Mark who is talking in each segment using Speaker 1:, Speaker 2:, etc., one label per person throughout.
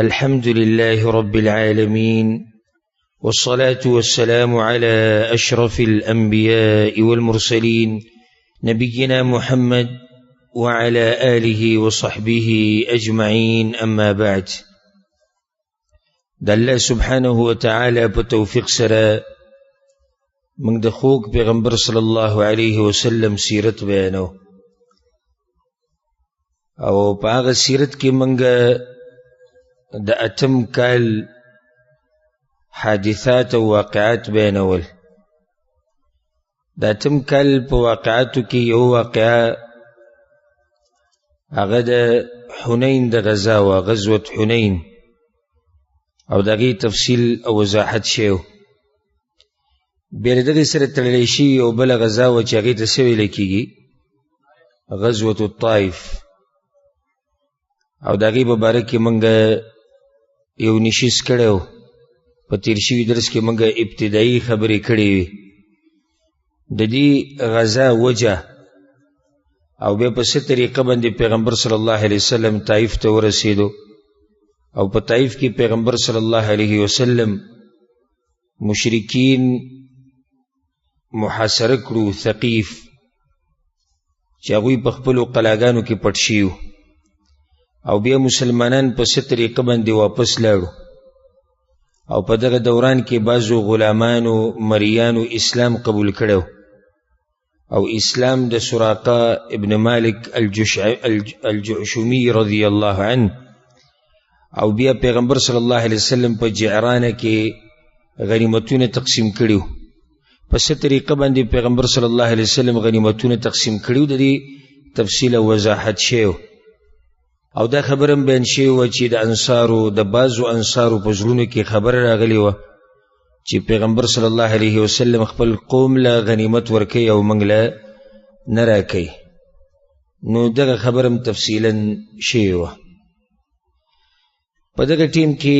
Speaker 1: الحمد لله رب العالمين، والصلاة والسلام على أشرف الأنبياء والمرسلين نبينا محمد وعلى آله وصحبه أجمعين. أما بعد، الله سبحانه وتعالى بتوفيق سرا من دخوك بغنبر صلى الله عليه وسلم سيرت بيانه او باغ سيرت کی منگا دا اتم کال حادثات و واقعات بینول. دا اتم کال پا واقعاتو کی یو واقعا اغا دا حنین دا غزاوة غزوة حنین او دا غی تفصیل او وضاحت شیو. بیر دا غی سر تلیشی او بلا غزاوة چا غی تسوی لکیگی غزوة الطائف او دا غی ببارکی منگا یو نشیز کڑیو. پا تیرشیوی درس کی منگا ابتدائی خبری کڑیوی دا دی غزا وجہ او بیا پس طریقہ بندی پیغمبر صلی اللہ علیہ وسلم طائف تا ورسیدو او پا طائف کی پیغمبر صلی اللہ علیہ وسلم مشرکین محاصره کرو ثقیف چاگوی پخپلو قلاگانو کی پٹشیو او بیا مسلمانان پس طریقہ بندی واپس لاړو او په دغه دوران کې بعضو غلامانو مریانو اسلام قبول کړو او اسلام د سراقه ابن مالک الجعشمی رضی الله عنه او بیا پیغمبر صلی الله علیه وسلم په جعرانه کې غنیمتونه تقسیم کړو. پس طریقه باندې پیغمبر صلی الله علیه وسلم غنیمتونه تقسیم کړو. د دې تفصیل او وضاحت شیو او دا خبرم بین شیو چې د انصارو د بعضو انصارو په زړونو کې خبر راغلی و چې پیغمبر صلی الله علیه وسلم خپل قوم له غنیمت ورکي او موږ له نه راکي. نو دغه خبرم تفصیلا شیو. په دغه ټیم کې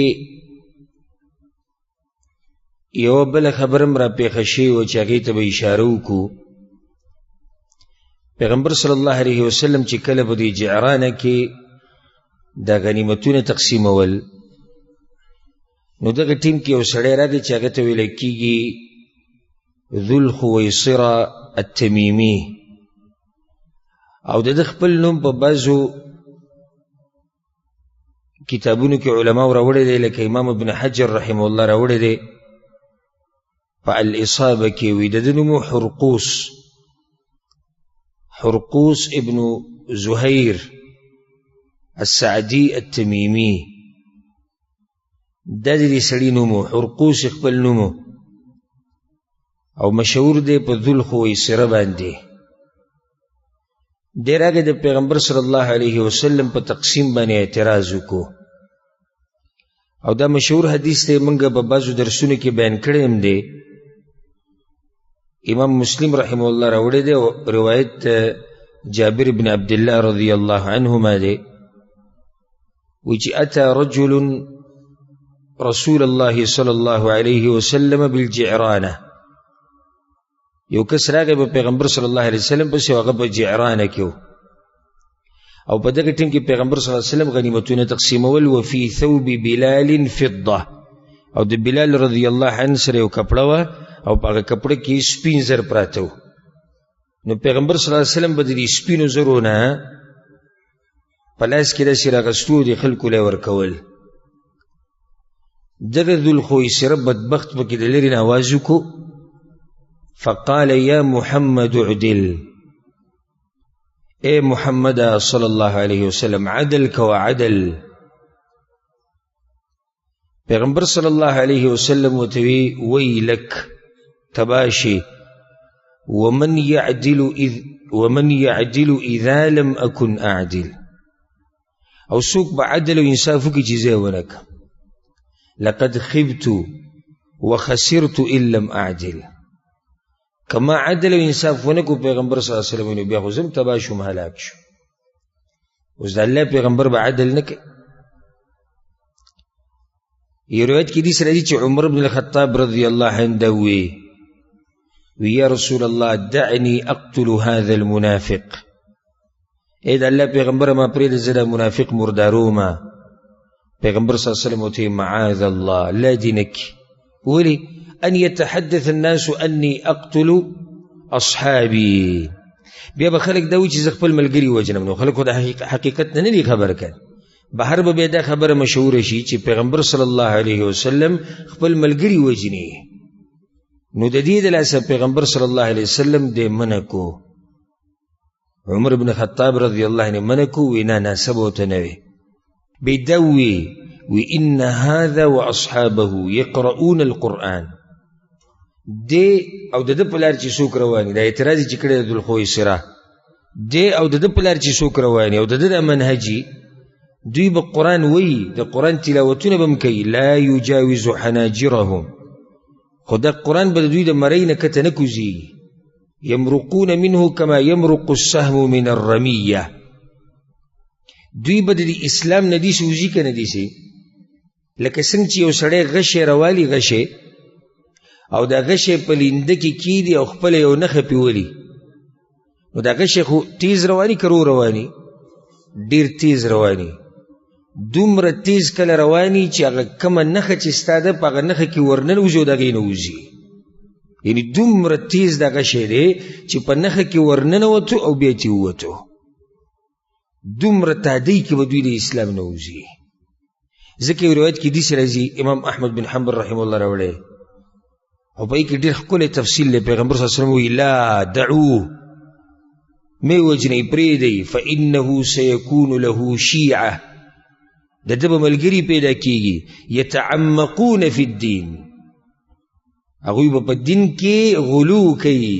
Speaker 1: یو بل خبرم را پیښه شیو چې هغې ته به اشاره وکړو. پیغمبر صلی الله علیه وسلم چې کله په دې جعرانه کې دا غنیمتونه تقسیمول نو دغه ټیم کې یو سړی راغی چې هغه ته ویل کېږي ذو الخویصرة التمیمی او د خپل نوم په بعضو کتابونو کې علماء راوړی دی لکه امام ابن حجر رحمه الله راوړی دی په الاصابه کې وی د نوم حرقوس ابن زهیر السعدی التمیمی. دا دی سړی نومو حرقوس خپل نومو او مشهور دی په ذو الخویصرة باندې. دی راغی د پیغمبر صلی الله علیه وسلم په تقسیم باندې اعتراض وکړو او دا مشهور حدیث دی منګه په بعضو درسونو کې بیان کړی هم دی. امام مسلم رحمه الله راوړی دی روایت جابر بن عبد الله رضی الله عنهما دی وجي أتى رجل رسول الله صلى الله عليه وسلم بالجعرانة. یو کس راغی په پیغمبر صلی الله علیه وسلم پس یو هغه په جعرانه کې او په دغه ټیم کې پیغمبر صلی الله علیه وسلم غنیمتونه تقسیمول. وفي ثوب بلال فضه او د بلال رضی الله عنه سره یو کپړه وه او په هغه کپړه کې سپین زر پراته و. نو پیغمبر صلی الله علیه وسلم به د دې سپینو زرو نه پلاس کې داسې راغستو د خلکو له ورکول. دغه ذو الخویصرة بدبخت پکې د لرې نه آواز وکړو فقال یا محمد اعدل، اے محمد صلی الله علیه وسلم عدل کوا عدل. پیغمبر صلی الله علیه وسلم وتوی ویلک تباشی ومن يعدل اذا لم اكن اعدل. او سوک با عدل و انصافو کی چیزیں ونک لقد خبت وخسرت ان لم اعدل. کما عدل و انصاف ونکو پیغمبر صلی اللہ علیہ وسلم بیا خوزم تباشو محلاک شو. اوز دا اللہ پیغمبر با عدل نک. یہ روایت کی دیس رضی چی عمر بن الخطاب رضی اللہ عنہ دوی ویا رسول اللہ دعنی اقتل هذا المنافق. اے دا اللہ پیغمبر ما پرید زدہ منافق مردارو ما پیغمبر صلی الله علیه وسلم وته معاذ الله لا دینک ولی ان يتحدث الناس اني اقتل اصحابي بیا به خلک دا وایي چې زه خپل ملګري وژنم. نو خلکو د حقیقت نه دي خبره کړې، بهر به بیا دا خبره مشهوره شي چې پیغمبر صلی الله علیه وسلم خپل ملګري وژني. نو د دې د لاسه پیغمبر صلی الله علیه وسلم دې منع کو. عمر بن خطاب رضی الله عنه منع کو، وینا ناسب ورته نه وي. بدوي وإن هذا وأصحابه يقرؤون القرآن دي او د پلار چې څوک رواني دا اعتراض چې کړی د ذوالخویصره دي او د پلار چې څوک رواني او د منهجي دوی به قرآن وی د قرآن تلاوتونه به کوي لا يجاوز حناجرهم، خو دا قرآن به دوی د مرۍ نه کته نه کوزي. يمرقون منه كما يمرق السهم من الرمية، دوی به د اسلام نه دي سوزي که نه دي سي لکه څنګه چې یو سړی غشې روالي غشې او دا غشې په لینده کې کیدي او خپل یو نښه پې ولي، نو دا غشې خو تیز رواني که رو رواني؟ ډېر تیز رواني. دومره تیز کله رواني چې هغه کومه نښه چې ستا ده په هغه نښه کې ورننوځي او د هغې نه وځي. یعنې دومره تیز دا غشې دی چې په نښه کې ورننوتو او بیا ترې ووتو. دومره تادی کې به دوی د اسلام نه وځي. ځکه یو روایت کې داسې راځي، امام احمد بن حنبل رحمه الله راوړی او په کې ډېر ښکلی تفصیل دی. پیغمبر صلی الله علیه وسلم وایي لا دعوه، مې وجنئ پرېږدئ، فانه سیکون له شیعه، د ده به ملګري پیدا کېږي یتعمقون فی الدین، هغوی به په دین کې غلو کوي.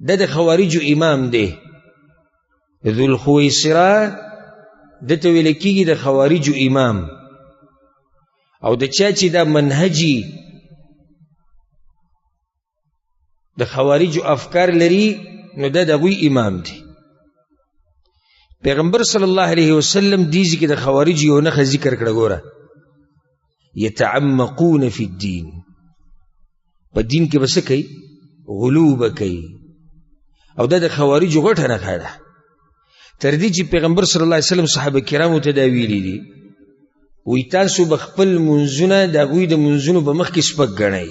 Speaker 1: دا د خوارجو امام دی ذوالخویصره، دته ویل کېږي د خوارجو امام. او د چا چې دا منهجي د خوارجو افکار لري نو دا د هغوی امام دی. پیغمبر صلی الله علیه وسلم دیزی کې د خوارجو یو نښه ذکر کړه، ګوره یتعمقون فی الدین، په دین کې به څه کوي؟ غلو به کوي. او دا د خوارجو غټه نښه ده، تر دې چې پیغمبر صلی الله علیه وسلم صحابه کرامو ته دا ویلي دي، وی تاسو به خپل منځونه د هغوی د منځونو په مخ کې سپک ګڼئ.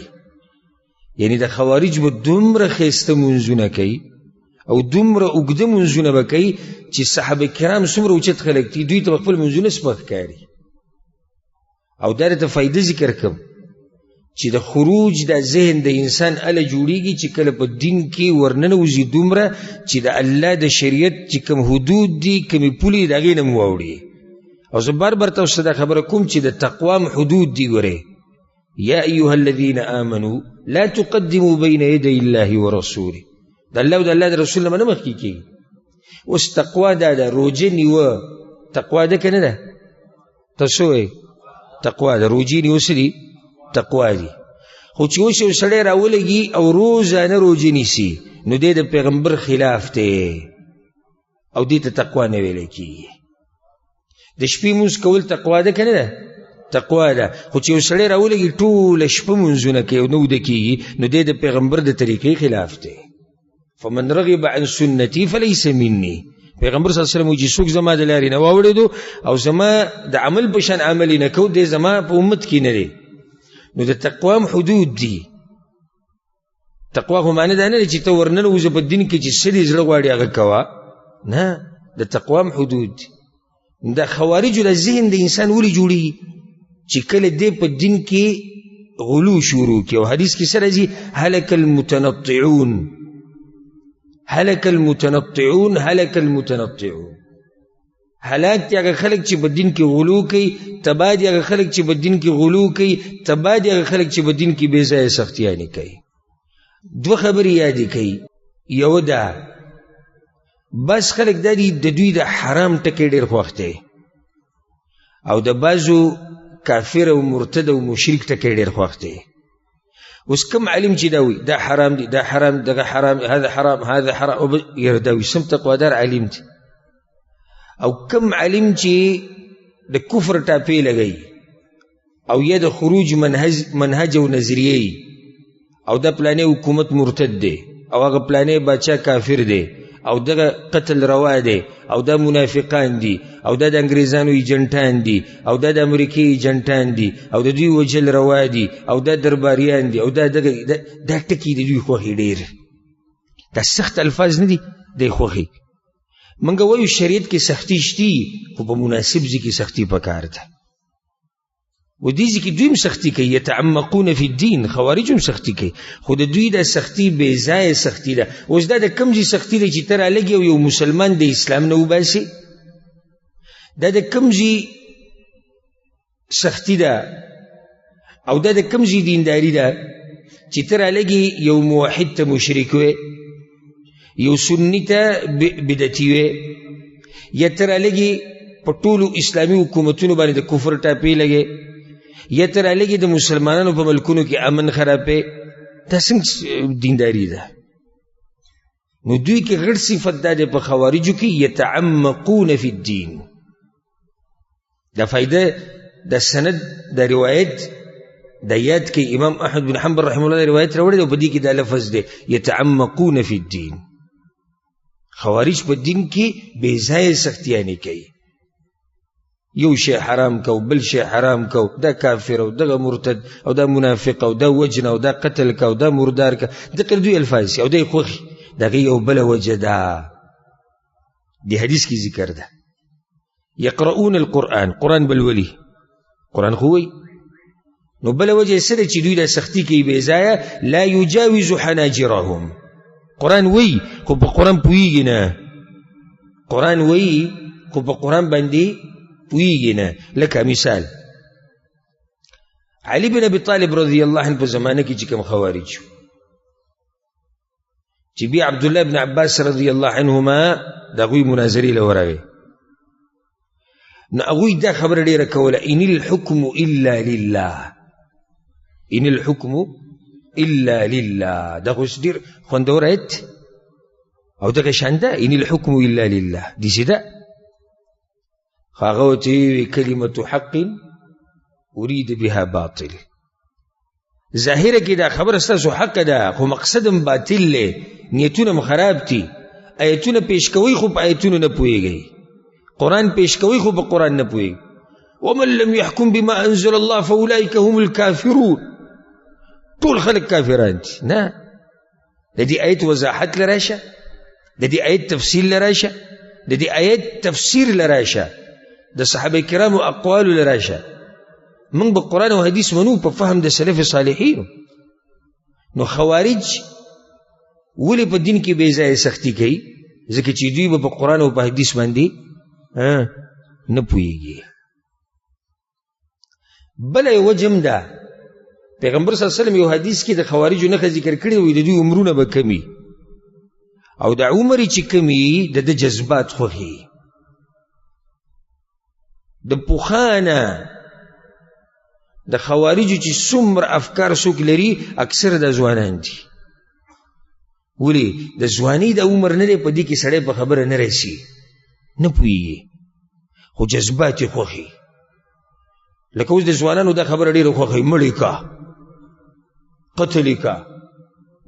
Speaker 1: یعنی د خوارج به دومره ښایسته منځونه کوي او دومره اوږده منځونه به کوي چې صحابه کرام څومره اوچت خلک دي دوی ته به خپل منځونه سپک ښکاري. او دا درته فایده ذکر کړم چې د خروج د ذهن د انسان اله جوړیږي چې کله په دین کې ورننوځي دومره چې د الله د شریعت چې کوم حدود دي کومې پولې د هغې نه مو واوړي. او زه بار بار تاسو ته دا خبره کوم چې د تقوا حدود دي. ګورئ یا ایها الذین آمنوا لا تقدموا بین یدی الله ورسوله، د الله او د الله د رسول نه مخکې کېږي. اوس تقوا دا ده، روژه نیوه تقوا ده که نه ده؟ تاسو وایئ تقوا ده، روژې نیوه څه دي؟ تقوا دي. خو چې اوس یو سړی راولګي او روزانه روژه نیسي نو دی د پیغمبر خلاف دی او دې ته تقوا نه ویلی کېږي. د شپې مونځ کول تقوا ده که نه ده؟ تقوا ده. خو چې یو سړی راولګي ټوله شپه مونځونه کوي او نه وده کېږي نو دی د پیغمبر د طریقې خلاف دی. فمن رغب عن سنتي فلیس مني، پیغمبر صلی الله علیه وسلم چې څوک زما د لارې نه واوړېدو او زما د عمل په شان عمل یې نه کو دی زما په امت کې نه دی. نو د تقوا حدود دي. تقوا خو معنی دا نه دی چې ته ورننوځې په دین کې چې څه دې زړه غواړي هغه کوه، نه، د تقوا حدود دي. دا خوارجو د ذهن د انسان ولې جوړېږي چې کله دی په دین کې غلو شروع کړي. او حدیث کې څه راځي؟ هلک المتنطعون، هلک المتنطعون، هلک المتنطعون. هلاک دی هغه خلک چې په دین کې غلو کوي، تباه دی هغه خلک چې په دین کې غلو کوي، تباه دی هغه خلک چې په دین کې بې ځایه سختیانې کوي. دوه خبرې یادې کوي. یو ده بس خلک دا دي د دوی د حرام ټکی ډېر خوښ دی او د بعضو کافر او مرتد او مشرک ټکی ډېر خوښ دی. اوس کم علم چې دا وي دا حرام دی، دا حرام، دغه حرام، هذا حرام، هذا حرام، یاره دا وي سم تقوادار علم دی. او کم علم چې د کفر ټاپې لګوي او یا د خروج منهج او نظریه او دا پلانې حکومت مرتد دی او هغه پلانې باچا کافر دی او دغه قتل روا دی او دا منافقان دي او دا د انګریزانو ایجنټان دي او دا د امریکې ایجنټان دي او د دوی وجل روا دي او دا درباریان دي او دا ټکي د دوی خوښې ډېر دا سخت الفاظ نه دي دی خوښې موږ وایو شریعت کې سختي شتي خو په مناسب ځای کې سختي پکار ده و دې ځای کې دوی هم سختي کوي یتعمقون فی الدین خوارج هم سختي کوي خو د دوی دا سختي بې ځایه سختي ده اوس دا د کوم ځای سختي ده چې ته رالګي او یو مسلمان د اسلام نه وباسي دا د کوم ځای سختي ده او دا د کوم ځای دینداري ده چې ته رالګي یو موحد ته مشرک وې یو سنی ته بدعتي وې یا ته رالګي په ټولو اسلامي حکومتونو باندې د کفر ټاپې لګې یا ته رالګي د مسلمانانو په ملکونو کې امن خرابې دا څنګه دینداري ده نو دوی کې غټ صفت دا دی په خوارجو کې یتعمقون فی الدین دا فایده د سند د روایت دا یاد کې امام احمد بن حنبل رحمه الله روایت راوړی دی او په دې کې دا لفظ دی یتعمقون فی الدین خوارج په دین کې بې ځایه سختیانې کوي یو شی حرام کو بل شی حرام کو دا کافر او دغه مرتد او دا منافق او دا وجن او دا قتل کو دا مردار کو دغه دوی الفاظ او دا خوخي دغه یو بل وجه ده دی حدیث کې ذکر ده یقرؤون القرآن قرآن بالولی قرآن خوی نو بل وجه سره چې دوی دا سختی کوي بې ځایه لا یجاوز حناجرهم قرآن وی خو په قرآن پوهیږي نه قرآن وی خو په قرآن باندې پوهیږي نه لکه مثال علي بن ابي طالب رضی الله عنه په زمانه کې چې کوم خوارج چې بیا عبد الله بن عباس رضی الله عنهما دا غوی مناظرې لورغه نو هغوی دا خبره ډیره کوله ان الحكم الا لله ان الحكم الا لله دا خو ډیر خوندور ایت او دغه شانده ان الحكم الا لله دي سیده خاغوتي كلمة حق أريد بها باطل ظاهره کې دا خبر استاسو حق ده خو مقصدم باطل له نیتونه مخربتي آیتونه پیش کوي خو په آیتونه نه پويږي قرآن پیش کوي خو په قرآن نه پويږي ومن لم يحكم بما أنزل الله فأولئك هم الكافرون طول خلق كافران نه لدي آية وضاحت لراشه لدي آية تفسير لراشه لدي آية تفسير لراشه د صحابه کرامو اقوال لراشه من په قرآن او حدیث منو په فهم د سلف صالحین نو خوارج ولی په دین کې بې ځایه سختی کوي ځکه چې دوی په قرآن او په حدیث باندې نه پوهیږي بل یو وجم ده پیغمبر صلی الله علیه وسلم یو حدیث کې د خوارجو نښه ذکر کړی وي د دوی عمرونه به کمی او د عمر چې کمی د جذبات خوښي د پوخانه د خوارجو چې څومره افکار څوک لري اکثر د ځوانان دي ولی د ځوانۍ د عمر نه دی په دې کې سړی په خبره نه رسي نه پوهیږي خو جذبات یې خوښي لکه اوس د ځوانانو دا خبره ډېره خوښوي مړی کا قتل کا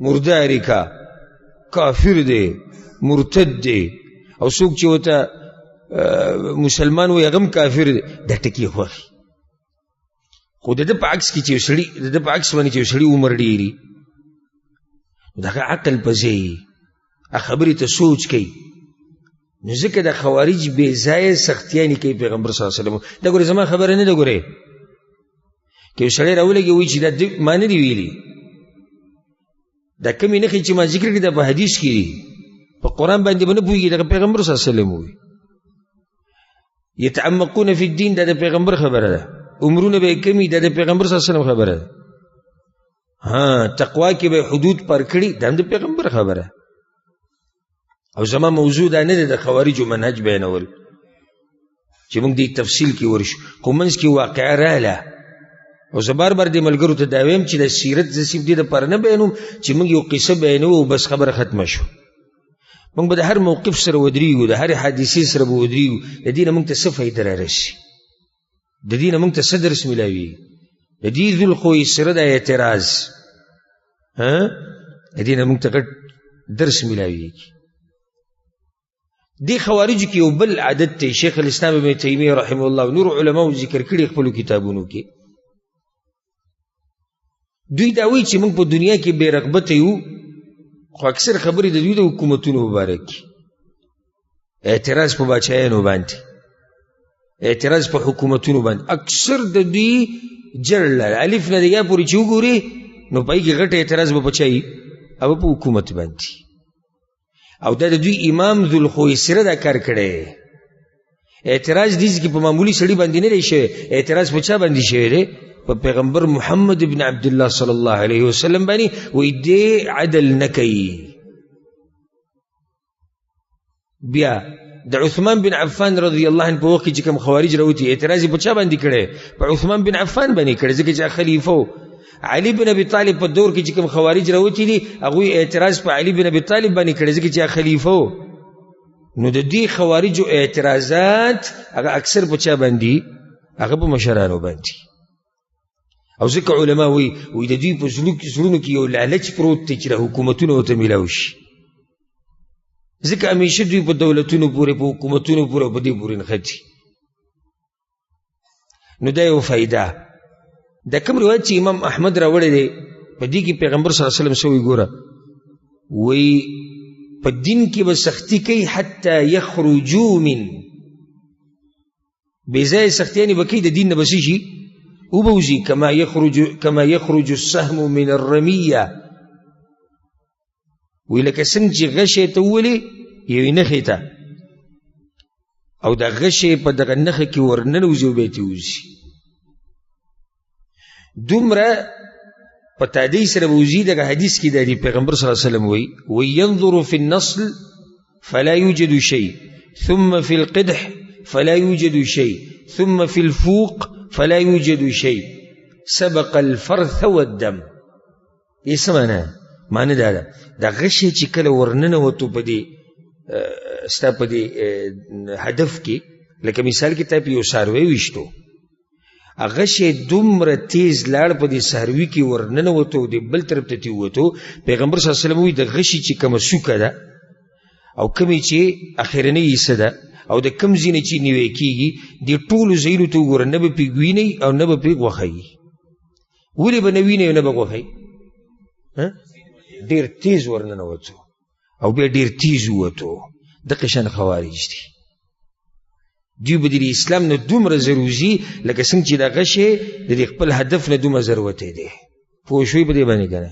Speaker 1: مرداری کا کافر دی مرتد دی او څوک چې ورته مسلمان وي هغه هم کافر دی دا ټکي خوښي خو د ده په عکس کې چې سړي د ده په عکس باندې چې سړي عمر ډېري دغه عقل په ځای خبرې ته سوچ کوي نو ځکه د خوارج بې ځایه سختیانې کوي پیغمبر صلی الله علیه وسلم دا ګورې زما خبره نه ده ګورې که یو سړی راولګي وایي چې دا ما نه دي ویلي دا کمې نښې چې ما ذکر کړي دا په حدیث کې دي په قرآن باندې به نه پوهېږي دغه پیغمبر صلی الله علیه وسلم وایي یتعمقون فی الدین دا د پیغمبر خبره ده عمرونه به کمی دا د پیغمبر صلی الله علیه وسلم خبره ده تقوا کې به حدود پر کړي دا د پیغمبر خبره او زما موضوع دا نه ده د خوارجو منهج بیانول چې موږ دې تفصیل کې ورشو خو منځ کې واقعه رااله او زه بار بار دې ملګرو ته دا وایم چې د سیرت زسیب دې دپاره نه بیانوم چې موږ یو قصه بیانوو او بس خبره ختمه شو موږ به د هر موقف سره ودرېږو د هرې حادثې سره به ودرېږو د دې نه موږ ته څه فایده رارسي د دې نه موږ ته څه درس میلاوي د دې ذوالخوی سره د اعتراض د دې نه موږ ته غټ درس میلاویږي دی خوارجو کې یو بل عادت دی شیخ الاسلام ابن تیمیه رحمه الله نور علماو ذکر کړي خپلو کتابونو کې دوی دا وایي چې موږ په دنیا کې بې رغبته یو خو اکثر خبرې د دوی د حکومتونو مبارک اعتراض په باچایانو باندې اعتراض په حکومتونو باندې اکثر د دوی جړل الف نه د یا پورې چې وګوري نو پای کې غټ اعتراض به پچای او په حکومت باندې او دا د دوی امام ذوالخویسره دا کار کړی اعتراض دې کې په معمولی سړي باندې نه دی شوی اعتراض په چا باندې شوی دی په پیغمبر محمد ابن عبد الله صلی الله علیه وسلم باندې وایي دې عدل نه کوي بیا د عثمان بن عفان رضی الله عنه په وخت کې کوم خوارج راوتی اعتراض په چا باندې کړي په عثمان بن عفان باندې کړي ځکه چې خلیفہ علي بن ابي طالب په دور کې کوم خوارج راوتی دي هغه اعتراض په علي بن ابي طالب باندې کړي ځکه چې خلیفہ نو د دې خوارجو اعتراضات هغه اکثر په چا باندې هغه په مشرانو باندې او ځکه علما وي د دې په زړونو کې یو لالچ پروت دی چې حکومتونو ته ملاوي شي ځکه همیشه دوی په دولتونو پورې په حکومتونو پورې په دې پورې نښتي نو دا یو فایده دا کوم روایت چې امام احمد راوړی دی په دې کې پیغمبر صلی الله علیه وسلم سوی ګوره وی په دین کې به سختی کوي حتی یخرجوا من بې ځایه سختیانې به کوي د دین نه به څه شي وبوځي کما یخرج السهم من الرمیه وی لکه څنګه چې غشې ته وولې یوې نښې ته او دا غشې په دغه نښه کې ورننوځي او بیا ترې وځي دومره په تادۍ سره به وځي دغه حدیث کې دی پیغمبر صلی الله علیه وسلم وی ینظر فی النصل فلا یوجد شیء ثم فی القدح فلا یوجد شیء ثم فی الفوق فلا یوجد شیء سبق الفرث والدم دې څه معنی دا ده دا غشې چې کله ورننوتو په دې ستا په دې هدف کې لکه مثال کې ته په یو څاروی ویشتو هغه شی دومره تیز لاړ په دې څاروي کې ورننوتو د بل طرف ته تېوتو پیغمبر صلی الله علیه وسلم وایي د غشي چې کومه څوکه ده او کومې چې اخرنۍ حصه ده او د کوم ځای نه چې نیوی کېږي دې ټولو ځایونو ته وګوره نه به پرې وینئ او نه به پرې غوښئ ولې به نه وینئ او نه به غوښئ ډېر تیز ورننوتو او بیا ډېر تیز ووتو دغه شان خوارج دي دوی به د اسلام نه دومره زر وځي لکه څنګه چې دا غشې د خپل هدف نه دومره زر وتی دی پوه شوئ په دې باندې که نه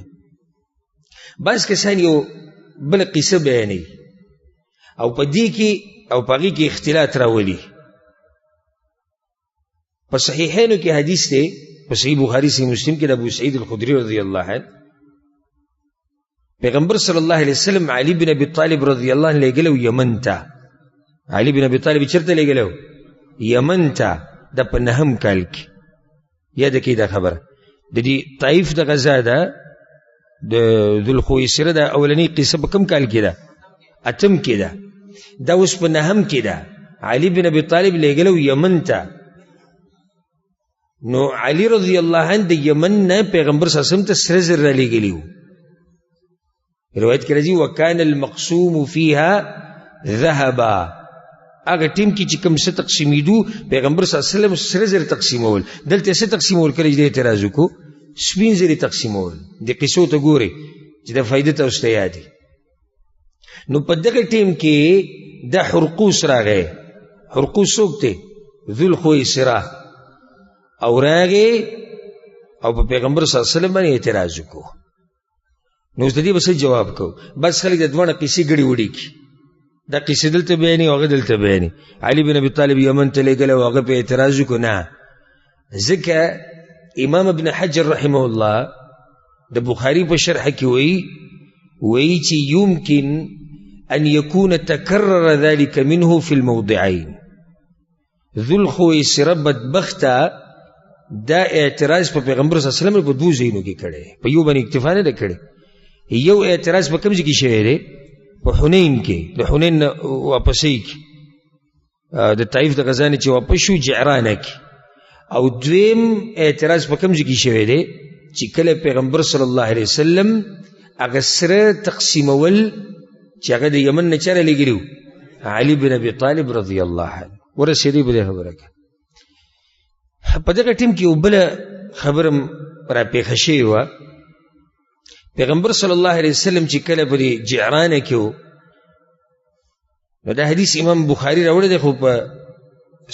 Speaker 1: بعض کسان یو بله قصه بیانوي او په دې کې او په هغې کې اختلاط راولي په صحیحینو کې حدیث دی په صحیح بخاري صحیح مسلم کې د ابو سعید الخدري رضی الله عنه پیغمبر صلی الله علیه وسلم علی بن ابي طالب رضی الله عنه لېږلی یمن ته علی بن ابي طالب چرته لېږلی یمن ته د په نهم کال کې یاد کړئ دا خبره د دې طایف د غزا ده د ذوالخویسره د اولنۍ قصه په کوم کال کې ده اتم کې ده دا اوس په نهم کې ده علی بن ابي طالب لېږلی یمن ته نو علی رضی الله عنه د یمن نه پیغمبر صلی الله علیه وسلم ته سره زر رالیږلی و روایت کې راځي وکان المقسوم فيها ذهبا هغه ټیم کې چې کوم څه تقسیمېدو پیغمبر صلی الله علیه وسلم سره زر تقسیمول دلته څه تقسیمول کله چې اعتراض وکړو سپین زر تقسیمول د قصو ته ګوري چې د فائدې ته اوسته یادي نو په دغه ټیم کې د حرقوس راغی حرقوس څوک دی ذوالخویسره او راغی او په پیغمبر صلی الله علیه وسلم باندې اعتراض وکړو نو اوس د دې به څه جواب کوو بس خلک د دواړه قصې ګډې وډې کړي دا قصې دلته بیانې او هغه دلته بیانې علي بن ابي طالب یمن ته لېږلی او هغه په اعتراض وکړو نه ځکه امام ابن حجر رحمه الله د بخاري په شرح کې وایي چې يمكن ان يكون تكرر ذلك منه في الموضعين ذوالخویسره بدبخته دا اعتراض په پیغمبر صلی الله علیه وسلم په دوه ځایونو کې کړی په یو باندې اکتفا نه ده کړی یو اعتراض په کوم ځای کې شوی دی په حنین کې د حنین نه واپسۍ کې د طایف د غزا نه چې واپس شو جعرانه کې او دویم اعتراض په کوم ځای کې شوی دی چې کله پیغمبر صلی الله علیه وسلم هغه سره تقسیمول چې هغه د یمن نه چا رالیږلي علي بن ابي طالب رضی الله عنه ورسېدی په دې خبره کې. په دغه ټیم کې یو بله خبره را پیښه شوې وه. پیغمبر صلی الله علیه وسلم چې کله په دې جعرانه کې و، نو دا حدیث امام بخاری راوړی دی، خو په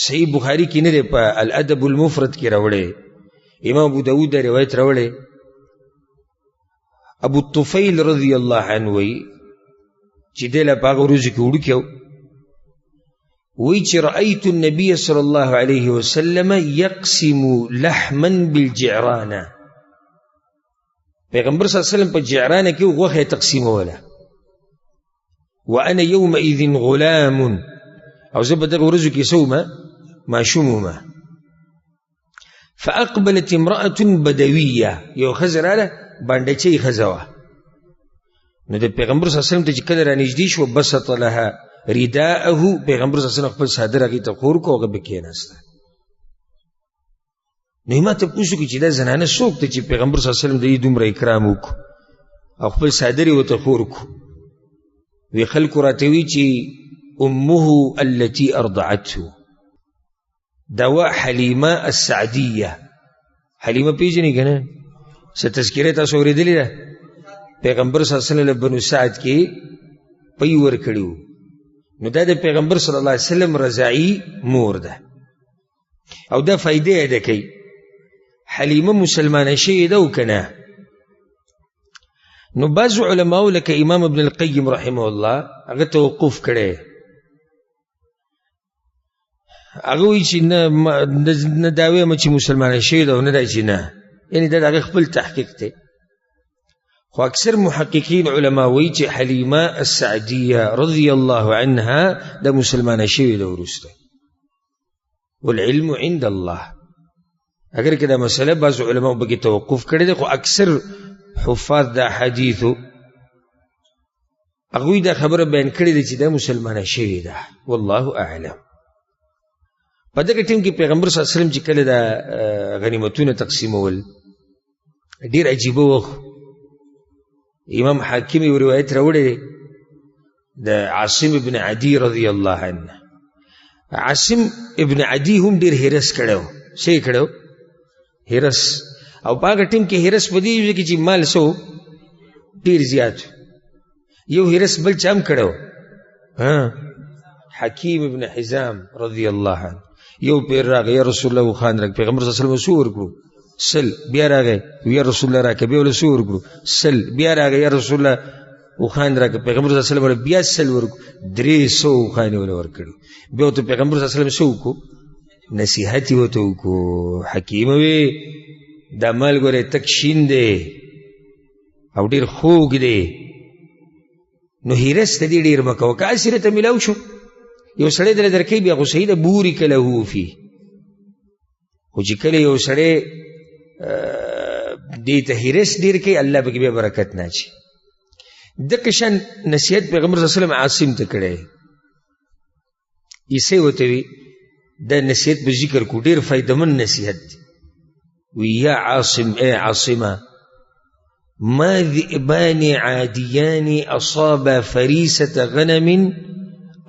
Speaker 1: صحیح بخاری کې نه دی، په الادب المفرد کې راوړی. امام ابو داود دا روایت راوړی. ابو الطفیل رضی الله عنه وی چې دی له په هغه ورځو کې وړوکی و، وی چې رأیت النبي صلی الله علیه وسلم یقسم لحما بالجعرانه. پیغمبر صلی الله علیه وسلم په جعرانه کې غوښه تقسیموله. وانا يومئذ غلام، او زه په دغه ورځو کې سومه ماشوم ومه. فاقبلت امرأة بدویه، یو ښځه راله بانډچۍ ښځه وه. نو د پیغمبر صلی الله علیه وسلم ته چې کله را نږدې شوه، بسط لها رداءه، پیغمبر صلی الله علیه وسلم خپل څادر هغې ته خور کړو، هغه به کېناسته. نو ما ته پوښتنه وکړي چې دا زنانه څوک ده چې پیغمبر صلی الله علیه وسلم د دې دومره اکرام وکړو او خپل څادر یې ورته خور کړو؟ وی خلکو راته وی چې امه التي ارضعته، دا وا حلیمه السعدیه. حلیمه پیژنې که نه؟ څه تذکیره تاسو اورېدلې ده؟ پیغمبر صلی الله علیه وسلم بنو سعد کې پی ورکړي وو. نو دا د پیغمبر صلی الله علیه وسلم رضاعي مور ده، او دا فائدې ادا کوي. حلیمه مسلمانه شوې ده او که نه؟ نو بعض علماو لکه امام ابن القیم رحمه الله هغه توقف کړی، هغه وایي چې نه دا وایم چې مسلمانه شوې ده او نه دا چې نه، یعنې دا د هغه خپل تحقیق دی. خو اکثر محققین علما وایي چې حلیمه السعدیه رضی الله عنها د مسلمانه شوې ده وروسته. والعلم عند الله. اگر که دا مسئله بعض علماو بګې توقف کړی دی، خو اکثر حفاظ دا حدیثو هغوی دا خبره بیان کړې ده چې دا مسلمانه شوې ده. والله اعلم. په دغه ټیم کې پیغمبر صلی الله علیه وسلم چې کله دا غنیمتونه تقسیمول، ډېر عجیبه وخت. امام حاکم یو روایت راوړی دی د عاصم ابن عدی رضی الله عنه. عاصم ابن عدی هم ډېر هرس کړی و. څه یې کړی و؟ هرس. او په هغه ټیم کې هرس په دې کې چې مال څه ډېر زیات. یو هرس بل چا هم کړی و، حکیم ابن حزام رضی الله عنه. یو پیر راغی، یا رسول الله خان راک، پیغمبر صلی الله علیه وسلم څو ورکړو؟ سل. بیا راغی، یا رسول الله راک، بیا ول څو ورکړو؟ سل. بیا راغی، یا رسول الله خان راک، پیغمبر صلی الله علیه وسلم بیا سل ورکړو، 300 خان ول ورکړو. بیا ته پیغمبر صلی الله علیه وسلم څو کو نصیحت وته کو. حکیم وی دا مال ګوره تک شین دی او ډیر خوږ دی، نو هیرس ته دې ډیر مکو. که اسره ته ملاو شو یو سړی در درکې، بیا خو صحیح ده بورک له فی. خو چې کله یو سړی دې ته هیرس ډیر کوي، الله به بیا برکت نه اچي. دغه شان نصیحت پیغمبر صلی الله علیه وسلم عاصم ته کړی. یې ورته وی دا نصیحت به ذکر کو، ډیر فایدمن نصیحت دی. وی یا عاصم، اے عاصمه، ما ذئبان عادیان اصابا فریسة غنم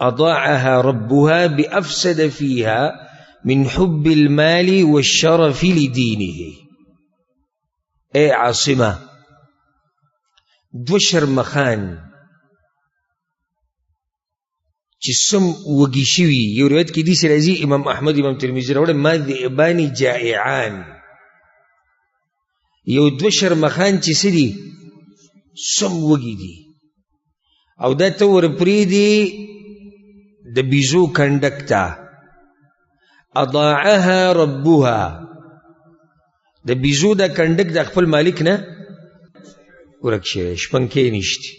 Speaker 1: اضاعها ربها بافسد فيها من حب المال والشرف لدينه. اے عاصمه، دو شرمخان چې سم وږي شوي، یو روایت کې داسې راځي، امام احمد امام ترمذي راوړی، ما ذئبان جائعان، یو دو شرمخان چې څه دي سم وږي دي، او دا ته ورپرېږدي د بیزو کنډک ته. اضاعها ربها، د بیزو دا کنډک د خپل مالک نه ورک شوی، شپنکې نشتی،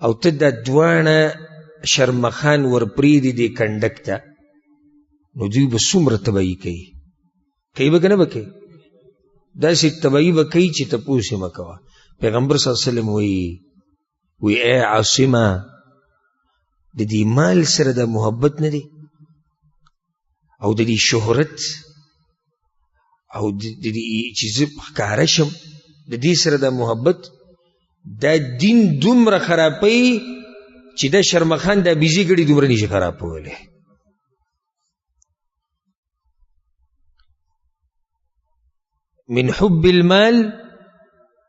Speaker 1: او ته دا دواړه شرمخان ورپرېږدي دې کنډک ته، نو دوی به څومره تباهي کوي. کوي به که نه به کوي؟ داسې تباهي به کوي چې تپوس یې مه کوه. پیغمبر صلی الله علیه وسلم وی اے عاصمه، د دې مال سره د محبت نه دی، او د دې شهرت، او د دې چې زه ښکاره شم، د دې سره د محبت، دا دین دومره خرابوي چې دا شرمخان دا بیزی ګړي دومره نشي خرابولی. من حب المال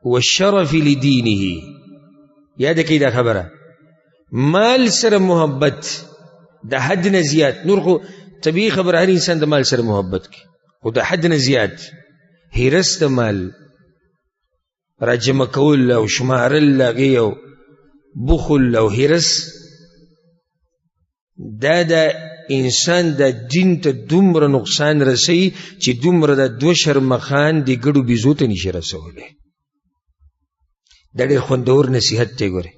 Speaker 1: والشرف لدينه. یاد کړئ دا خبره، مال سره محبت د حد نه زیات. نور خو طبیعي خبره، هر انسان د مال سره محبت کوي، خو د حد نه زیات هرس د مال راجمع کول او شمارل هغې او بخل او هرس، دا د انسان د دین ته دومره نقصان رسوي چې دومره د دوه شرمخان د ګډو بیزو ته نشي رسولی. دا ډېر خوندور نصیحت دی. ګورئ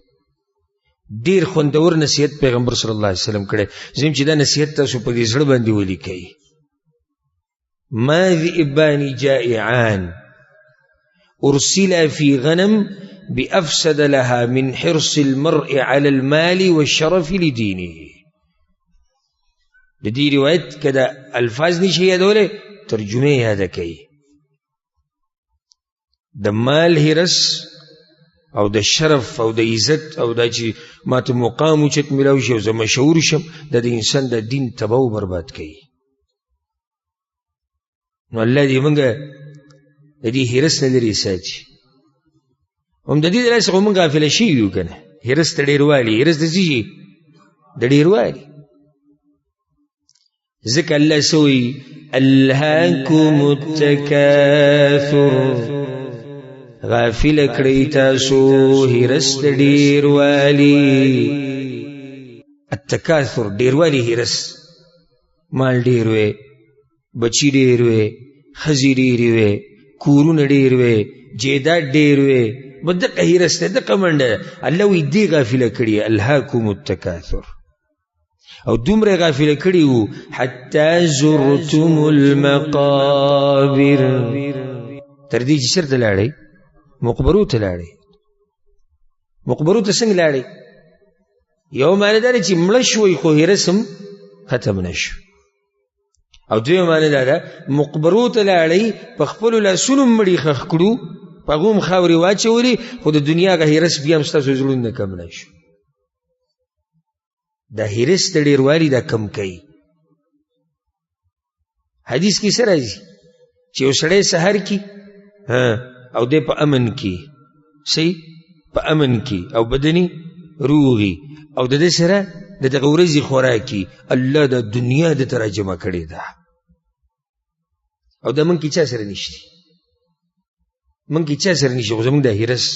Speaker 1: ډېر خوندور نصیحت پیغمبر صلی الله علیه وسلم کړی. زم چې دا نصیحت تاسو په دې زړه باندې ولیکئ. ما ذئبان جائعان أرسلا في غنم بأفسد لها من حرص المرء على المال والشرف لدينه. د دې روایت کدا الفاظ نشي یادولی، ترجمه یاده کوي. د مال هرس او د شرف او د عزت او دا چې ماته مقام اوچت میلاو شي او زه مشهور شم، دا د انسان د دین تباه او برباد کوي. نو الله دې موږ د دې هرس نه لرې ساتي. هم د دې د لاسه خو موږ غافله شوي یو که نه. هرس ته ډېروالي، هرس د څه شي؟ د ډېروالي. ځکه الله څه وایي؟ الهاکم التکاثر، غافل کړئ تاسو هرس د ډېروالي. التکاثر ډېروالي هرس، مال ډېر وی، بچی ډېر وی، ښځې ډېرې وی، کورونه ډېر وی، جیداد ډېر وی، بس دقه هرس دی، دقه منډه ده. الله وایي دې غافله کړي الهاکم التکاثر. او دومره غافله کړي وو حتی زرتم المقابر، تر دې چې چېرته لاړئ؟ مقبرو ته لاړئ. مقبرو ته څنګه لاړئ؟ یو معنی دا چې مړه شوئ خو هرس هم ختم نه شو. او دویمه معنی دا ده مقبرو ته لاړئ، په خپلو لاسونو مړي ښخ کړو، په هغو هم خاورې واچولې، خو د دنیا هغه هرس بیا هم ستاسو زړونو نه کم نه شو. دا هرس د ډېروالي دا کم کوي. حدیث کې څه راځي؟ چې یو سړی سحر کې او دی په امن کې، صحیح په امن کې او بدني روغي، او د دې سره د دغه ورځې خوراکي الله د دنیا د ته راجمع کړې ده. او دا موږ کې چا سره نشته، موږ کې چا سره نشته، خو زموږ د هرس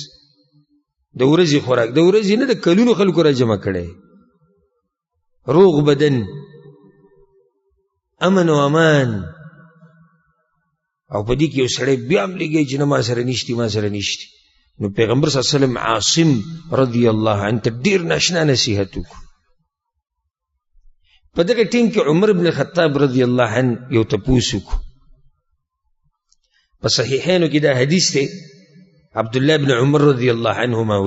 Speaker 1: د ورځې خوراک د ورځې نه د کلونو خلکو راجمع کړی. روغ بدن، امن و امان، او په دې کې یو سړی بیا هم لګی چې نه ما سره نشتی، ما سره نشتی. نو پیغمبر صلی الله علیه وسلم عاصم رضی الله عنه ته ډېر ناشنا نصیحت وکړو. په دغه ټیم کې عمر بن الخطاب رضی الله عنه یو تپوس وکړو. په صحیحینو کې دا حدیث دی، عبدالله بن عمر رضی الله عنهما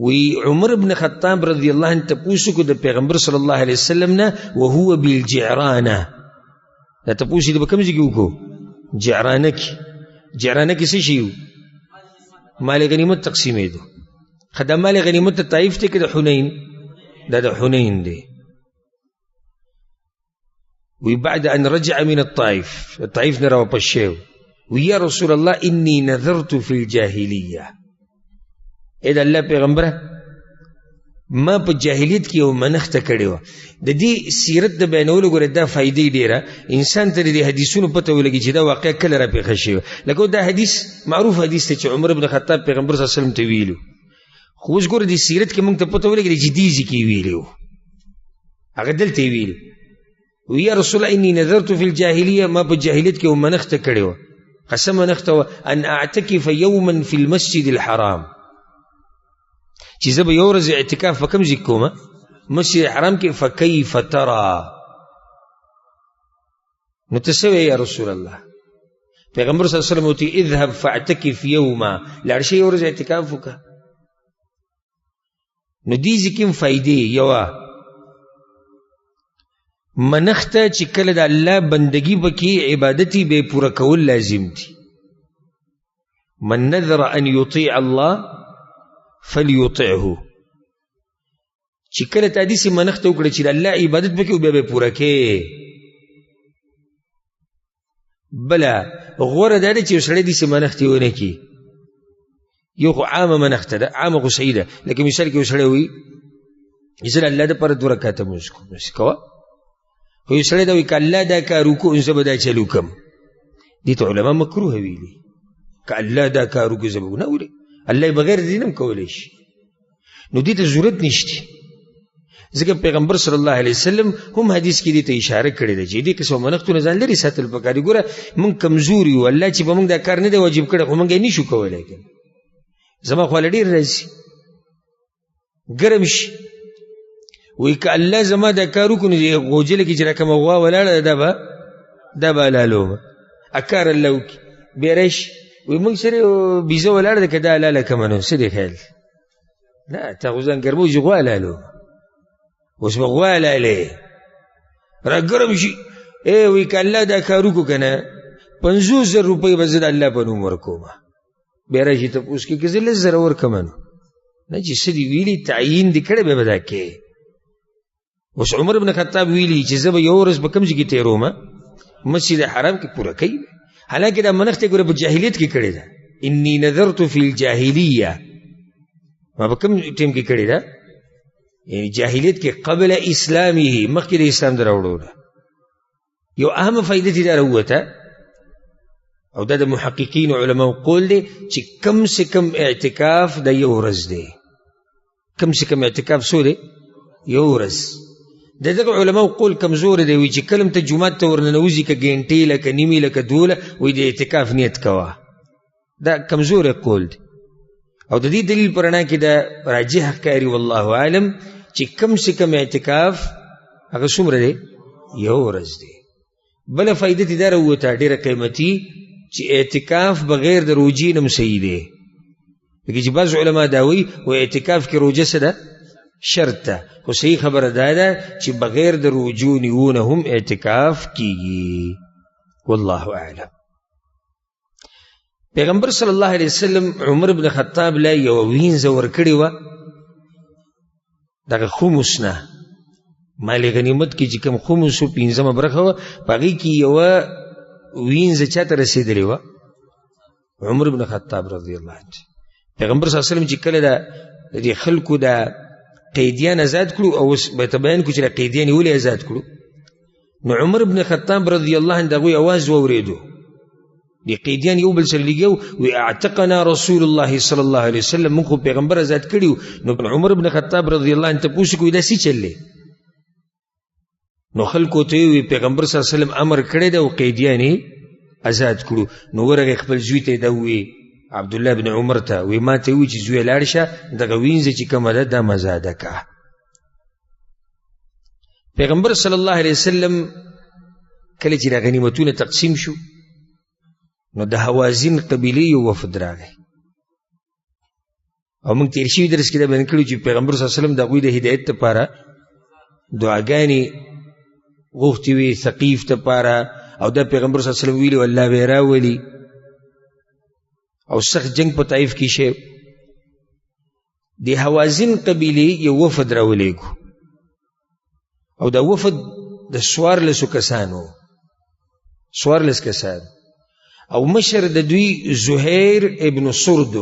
Speaker 1: وی عمر بن خطاب رضی الله عنه تپوس وکړو د پیغمبر صلی الله علیه وسلم نه، وهو بالجعرانه. دا تپوس یې په کوم ځای کې وکړو؟ جعرانه کې. جعرانه کې څه شي وو؟ مال غنیمت تقسیمېدو. ښه دا مال غنیمت د طایف دی که د حنین؟ دا د حنین دی. وی بعد ان رجع من الطائف، الطائف نه راواپس شوی، وی یا رسول الله انی نذرت فی الجاهلیه. اې د الله پیغمبره ما په جاهلیت کې یو منښته کړې وه. د دې سیرت د بیانولو ګوره دا فایدې ډېره انسان ته د دې حدیثونو پته ولګي چې دا واقعه کله را پېښه شوې. لکه دا حدیث معروف حدیث دی چې عمر بن خطاب پیغمبر صلی الله علیه وسلم ته ویلو، خو اوس ګوره دې سیرت کې موږ ته پته ولګي چې دې ځای کې ویلي وو، هغه دلته یې ویلي وی یا رسول الله انی نذرت فی الجاهلیه، ما په جاهلیت کې یو منښته کړې وه. قسم منښته وه ان اعتکف یوما فی المسجد الحرام، چې زه به یو ورځ اعتکاف په کوم ځای کې کومه؟ مسجد حرام کې. فکیف ترى، نو ته څه وایې یا رسول الله؟ پیغمبر صلی الله علیه وسلم وتی اذهب فاعتکف یوما، لاړ شئ یو ورځ اعتکاف وکړه. نو دې ځای کې هم فایدې، یوه منښته چې کله د الله بندگی پکې عبادتي به پوره کول لازم دي. من نذر ان یطیع الله فلیطعه، چې کله ته داسې منښت وکړه چې د الله عبادت پکې بیا به پوره کې. بله غوره دا ده چې یو سړی داسې منښتې ونه کړي. یو خو عامه منښته ده، عامه خو صحیح ده. لکه مثال کې یو سړی وایي زه د الله دپاره 2 رکعته لمونځ کوم، داسې کوه. خو یو سړی دا وایي که الله دا کار وکړو زه به دا چل وکړم، دې ته علما مکروه ویلي. که الله دا کار وکړو زه به نه ولې الله بغیر دې نه هم کولی شي، نو دې ته ضرورت نشته. ځکه پیغمبر صلی الله علیه وسلم هم حدیث کې دې ته اشاره کړې ده چې دې قسم منښتونه ځان لرې ساتل پکار دي. ګوره موږ کمزور یو، الله چې په موږ دا کار نه دی واجب کړی خو موږ یې نشو کولی. زما خواله ډېر راځي ګرم شي، وایي که الله زما دا کار وکړو نو غوجله کې چې را کومه غوا ولاړه دا به حلالومه. کار الله وکړي بیا راشي وایي موږ سره بیزه ولاړه ده که دا حلاله کمه نو څه دی خیال؟ نه تا خو ځان ګرموي چې غوا حلالومه، اوس به غوا حلالې را ګرم شي. وایي که الله دا کار وکړو که نه 50,000 روپۍ به زه د الله په نوم ورکومه. بیا راشي تپوس کې که زه 10,000 ورکمه نو نه چې څه دي ویلي تعیین دې کړی بیا به دا کې. اوس عمر بن خطاب ویلي چې زه به یو ورځ به کوم ځای کې تېرومه مسجد حرام کې پوره کوي. حالانکې دا منښت یې ګوره په جاهلیت کې کړې ده. انی نذرت فی الجاهلیه، ما په کوم ټیم کې کړې ده؟ یعنی جاهلیت کې قبل اسلامه، مخکې د اسلام د راوړو. یو اهمه فایده دې دا راووته او دا د محققین علماو قول دی چې کم سے کم اعتکاف د یو ورځ دی. کم سے کم اعتکاف څو دی؟ یو ورځ. د دغه علماو قول کمزور دی، وایي چې کله ته جومات ته ورننوځي که ګنټې لکه نیمې لکه دوله وایي د اعتکاف نیت کوه. دا کمزور قول دی او د دې دلیل په رڼا کې دا راجح ښکاري والله اعلم چې کم سے کم اعتکاف هغه څومره دی؟ یو ورځ دی. بله فایده دې دا راووته ډېره قیمتي چې اعتکاف بغیر د روجې نه هم صحیح دی. لکه چې بعض علما دا وایي و اعتکاف کې روجه څه ده؟ شرط ده. خو صحیح خبره دا ده چې بغیر د روجو نیونه هم اعتکاف کیږي. والله اعلم. پیغمبر صلی الله علیه وسلم عمر بن خطاب لا یو وینځه ورکړې وه دغه خمس نه، مال غنیمت کې چې کوم خمس و 5مه برخه وه په هغې کې یوه وینځه چا ته رسېدلې وه؟ عمر بن خطاب رضی الله عنه. پیغمبر صلی الله علیه وسلم چې کله د خلکو د قیدیان آزاد کړو او اوس به ته بیان کړو چې د قیدیان یې ولې آزاد کړو، نو عمر بن خطاب رضی الله عنه د هغوی اواز واورېدو. د قیدیان یو بل سره لګیا وی اعتقنا رسول الله صلی الله علیه وسلم، موږ خو پیغمبر آزاد کړي. نو عمر بن خطاب رضی الله عنه تپوس کوي دا څه چل دی؟ نو خلکو ته وی پیغمبر صلی الله علیه وسلم امر کړی دی او قیدیان یې آزاد کړو. نو ورغې خپل زوی ته دا وی عبدالله بن عمر ته وی ما ته وی چې زوی لاړ شه دغه وینځه چې کومه ده دا مزاده که. پیغمبر صلی الله علیه وسلم کله چې دا غنیمتونه تقسیم شو نو د حوازن قبیلې یو وفد راغی او موږ تیر شوي درس کې دا بیان کړي چې پیغمبر صلی الله علیه وسلم د هغوی د هدایت لپاره دعاګانې غوښتې وي ثقیف لپاره او دا پیغمبر صلی الله علیه وسلم ویلي والله به یې راولي او سخت جنگ په طائف کې شی. د حوازن قبیلې یو وفد راولېږو او دا وفد د 14 کسانو، 14 کسان او مشر د دوی زهیر ابن سرد.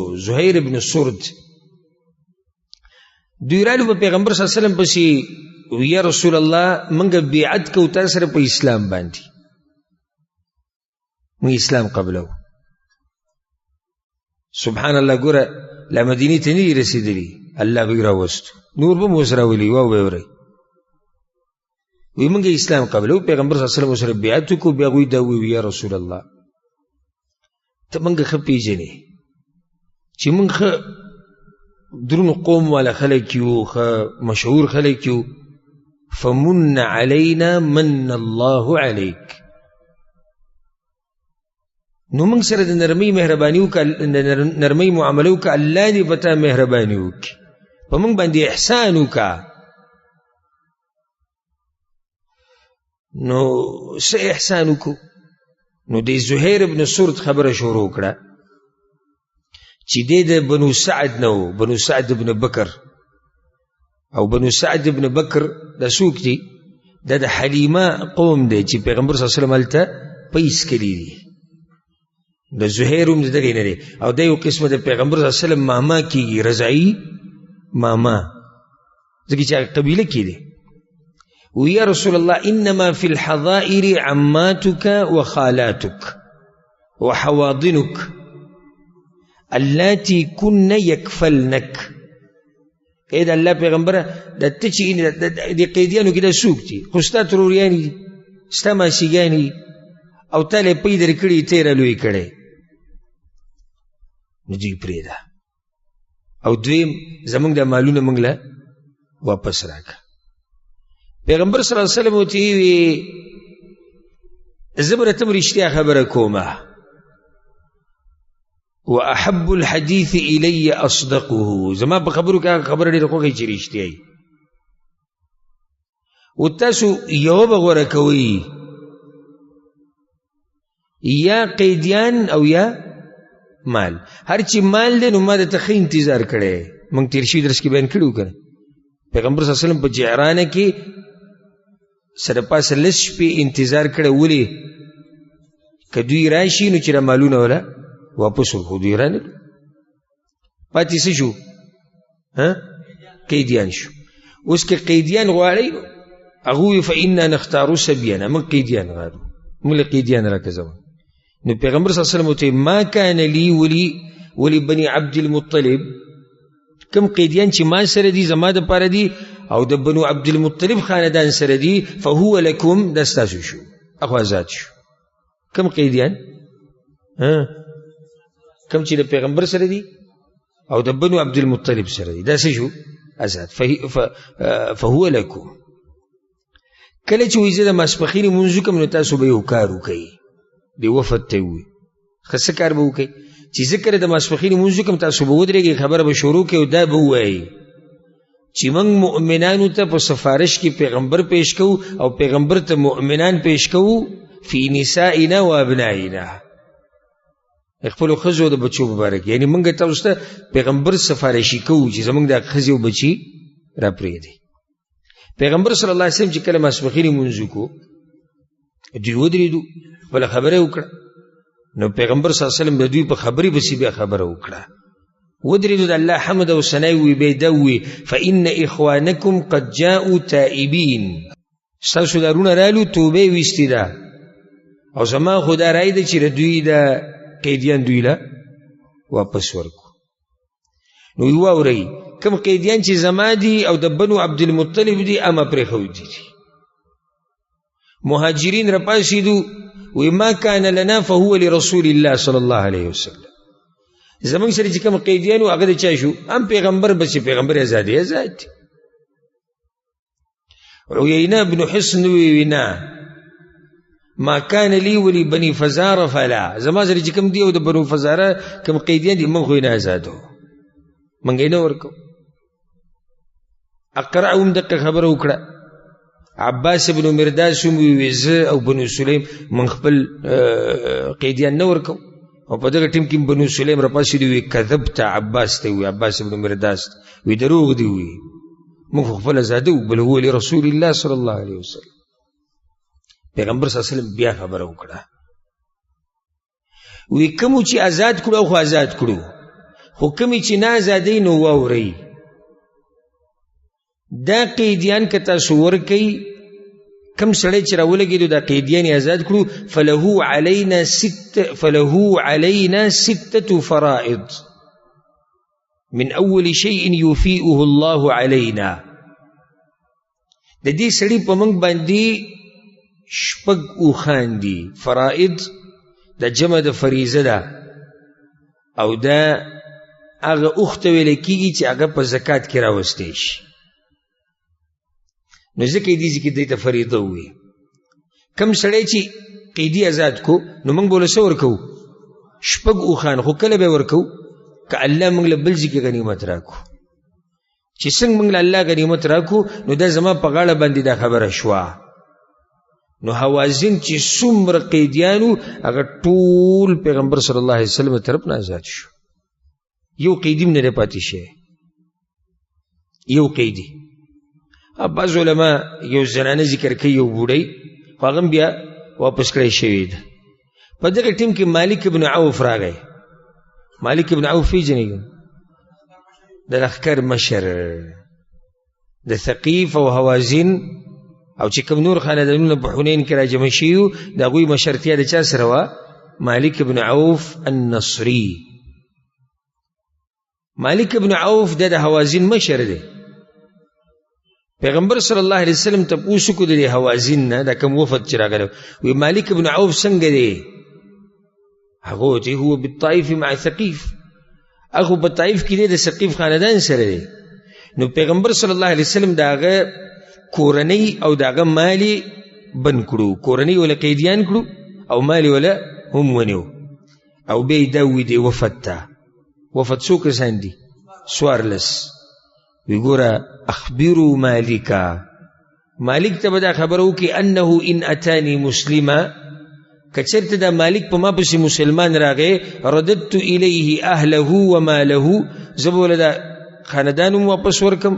Speaker 1: دوی رالو په پیغمبر صلی الله علیه وسلم پسې یا رسول الله موږ بیعت کوو تا سره په اسلام باندې، موږ اسلام قبلو. سبحان الله ګوره لا مدینې ته نه دي رسېدلي، الله به یې راوستو، نور به مو اوس راولي واورئ. وی موږ اسلام قبلو. پیغمبر صلی الله علیه وسلم ورسره بیعت وکړو. بیا هغوی دا وویل یا رسول الله ته موږ ښه پېژنې چې موږ ښه درون قوم والا خلک یو، ښه مشهور خلک یو. فمن علینا من الله علیک، نو موږ سره د نرمۍ مهرباني وکړه، د نرمۍ معامله وکړه، الله دې په تا مهرباني وکړي، په موږ باندې احسان وکړه. نو څه احسان وکړو؟ نو د زهیر ابن سرد خبره شروع کړه چې دی د بنو سعد نه و، بنو سعد ابن بکر. او بنو سعد ابن بکر دا سوک دی دا دا حلیمه قوم دی چې پیغمبر صلی الله علیه وسلم هلته پیس کړي دي د زهیر هم دغې نه دی او دا یو قسمه د پیغمبر صلی الله علیه وسلم ماما کېږي رضاعي ماما ځکه چې قبیله کې دی ویا رسول الله انما فی الحظائر عماتک وخالاتک وحواضنک اللاتی کن یکفلنک اے دا اللہ پیغمبره دا ته چې د قیدیانو کې دا څوک دي خو ستا تروریانې دي ستا ماسیګانې دي او تا له پی در کړي تیره لوی کړی نو دوی پرېږده او دویم زمونږ دا مالونه موږ له واپس راکړه پیغمبر صلی الله علیه وسلم ورته ویې زه به راته رښتیا خبره کومه واحب الحديث الي اصدقه زما په خبرو کې خبره ډېره خوښه چې رښتیا وي او تاسو یو به غوره کوئ یا قیدیان او یا مال هر چې مال دی نو ما درته ښه انتظار کړی موږ تېر شوي درس کې بیان کړي وو که نه پیغمبر صلی الله علیه وسلم په جعرانه کې سره پاسه لس شپې انتظار کړی ولې که دوی راشي نو چې را مالونه وله واپس ورکو دوی رانه پاتې څه شو قیدیان شو اوس که قیدیان غواړئ هغه وویل فانا نختارو سبینا موږ قیدیان غواړو موږ له قیدیان راکځوو نو پیغمبر صلی الله علیه وسلم ورته ما کان لی ولی بني عبد المطلب کم قیدیان چې ما سره دي زما دپاره دي او د بنو عبد المطلب خاندان سره دي فهو لکم دا ستاسو شو هغه آزاد شو کم قیدیان کم چې د پیغمبر سره دي او د بنو عبد المطلب سره دي دا څه شو آزاد فهو لکم کله چې وایي زه د ماسپښین لمونځ وکړم نو تاسو به یو کار وکئ د وفد ته یې ووایي ښه څه کار به وکئ چې زه کله د ماسپښین لمونځ وکړم تاسو به ودرېږئ خبره به شروع کړئ او دا به ووایئ چې موږ مؤمنانو ته په سفارش کې پیغمبر پیش کوو او پیغمبر ته مؤمنان پیش کوو فی نسائنا و ابنائنا خپلو ښځو د بچو مبارک یعنی موږ تاسو ته پیغمبر سفارشي کوو چې زموږ د ښځې او بچي را پرېږدي پیغمبر صلی الله علیه وسلم چې کله ماسپښین لمونځ وکړو دوی ودرېدو بله خبره یې وکړه نو پیغمبر صلی الله علیه وسلم د دوی په خبرې پسې بیا خبره وکړه ودرېدو د الله حمد او ثنای وي بیا یې دا ووایي فان اخوانکم قد جاءوا تائبین ستاسو دارونه رالو توبه یې ویستې ده او زما خو دا رای ده چې د دوی د قیدیان دوی له واپس ورکو نو یې واورئ کم قیدیان چې زما دي او د بنو عبدالمطلب دي اما پرېښودي دي مهاجرین راپاڅېدو وی ما کان لنا فهو لرسول الله صلی الله علیه وسلم زمونږ سره چې کوم قیدیان وو هغه د چا شو هم پیغمبر بس پیغمبر آزاد دی عیینه بن حصن وی نه ما کان لی ولی بنی فزاره فلا زما سره چې کوم دی او د بنو فزاره کوم قیدیان دي موږ خو یې نه آزادو موږ یې نه ورکو اقرأ هم دقه خبره وکړه عباس ابن مرداس هم وی زه او بنو سلیم من خپل قیدیان نه ورکو او په دغه ټیم کې بنو سلیم راپاسېدي وی کذبت عباس ته وی عباس ابن مرداس وی دروغ دی وی موږ خپل آزادو بل هو لرسول الله صلی الله علیه وسلم پیغمبر صلی الله علیه وسلم بیا خبره وکړه وی کوم چې آزاد کړو خو آزاد کړو خو کوم چې نه آزادۍ نو واورئ دا قیدیان که تاسو ورکئ کم سړی چې راولګېدو دا قیدیان آزاد کړو فله علینا سته فرائض من اول شیء یفیئه الله علینا د دې سړي په موږ باندې شپږ اوښان دي فرائض د جمع د فریضه ده او دا هغه اوښ ته ویلی کېږي چې هغه په زکات کې راوستی شي نو ځکه یې دې ځکه دی ته فریضه ووي کم سړی چې قیدي آزاد کو نو موږ به له څه ورکوو شپږ اوښان خو کله به یې ورکوو که الله موږ له بل ځای کې غنیمت راکو چې څنګه موږ له الله غنیمت راکو نو دا زما په غاړه باندې دا خبره شوه نو حوازن چې څومره قیدیانو هغه ټول پیغمبر صلی الله علیه وسلم طرف نه آزاد شو یو قیدي هم نه دی پاتې شوی یو قیدي بعض علما یو زنانه ذکر کوي یو بوډۍ خو هغه بیا واپس کړی شوی ده. په دغه ټیم کې مالک ابن عوف راغی. مالک ابن عوف پیژنئ؟ د لښکر مشر د ثقیف او هوازن او چې کوم نور خاندانونه په حنین کې راجمع شوي وو د هغوی مشرتیا د چا سره وه؟ مالک ابن عوف النصري. مالک ابن عوف د هوازن مشر دی. پیغمبر صلی الله علیه وسلم تپوس وکړو د هوازن نه دا کوم وفد چې راغلی وی مالک ابن عوف څنګه دی؟ هغه وتې هو بالطائف مع ثقیف، هغه په طائف کې دی د ثقیف خاندان سره دی. نو پیغمبر صلی الله علیه وسلم د هغه کورنۍ او د هغه مالی بند کړو، کورنۍ ولا قیدیان کړو او مالی ولا هم ونیو. او بیا یې دا وویل دی وفد ته، وفد څو کسان دي؟ 14. وی ګوره اخبروا مالکا، مالک ته به دا خبره وکړي انه ان اتانی مسلما، که چېرته دا مالک په ما پسې مسلمان راغی رددت الیه اهله و ماله، زه به وله دا خاندان هم واپس ورکم،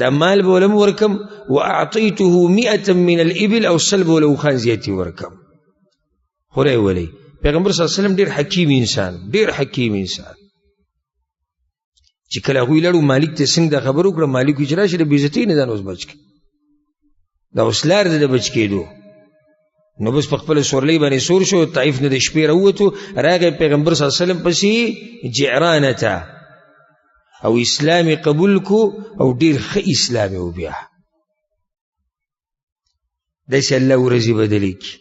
Speaker 1: دا مال به ولم ورکم، و اعطیته 100 من الابل او سل به وله اوښان زیاتي ورکم. خورئ ولئ پیغمبر صلی الله علیه وسلم ډېر حکیم انسان، ډېر حکیم انسان. چې کله هغوی لړو مالک ته څنګه دا خبر وکړه، مالک وایي چې راشي د بېعزتۍ نه ځان اوس بچ کړي، دا اوس لار دی د بچ کېدو. نو بس په خپله سورلۍ باندې سور شو، طایف نه د شپې راووتو، راغی پیغمبر صلی الله علیه وسلم پسې جعرانه ته او اسلام قبول کو او ډېر ښه اسلام و. بیا داسې الله ورځې بدلې کړي.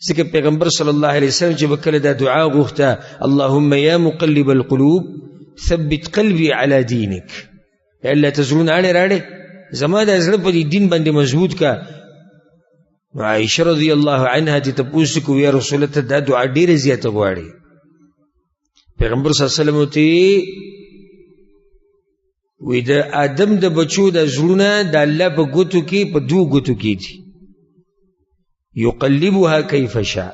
Speaker 1: ځکه پیغمبر صلی الله علیه وسلم چې به کله دا دعا غوښته اللهم یا مقلب القلوب ثبت قلبي على دینک، یا الله ته زړونه اړې راړې زما دا زړه په دې دین باندې مضبوط کا. نو عایشه رضی الله عنها چې تپوس وکړو یا رسول الله ته دا دعا ډېره زیاته غواړي. پیغمبر صلی الله علیه وسلم ورته وی د آدم د بچو د زړونه د الله په ګوتو کې په 2 ګوتو کې دي، یقلبها کیف شاء.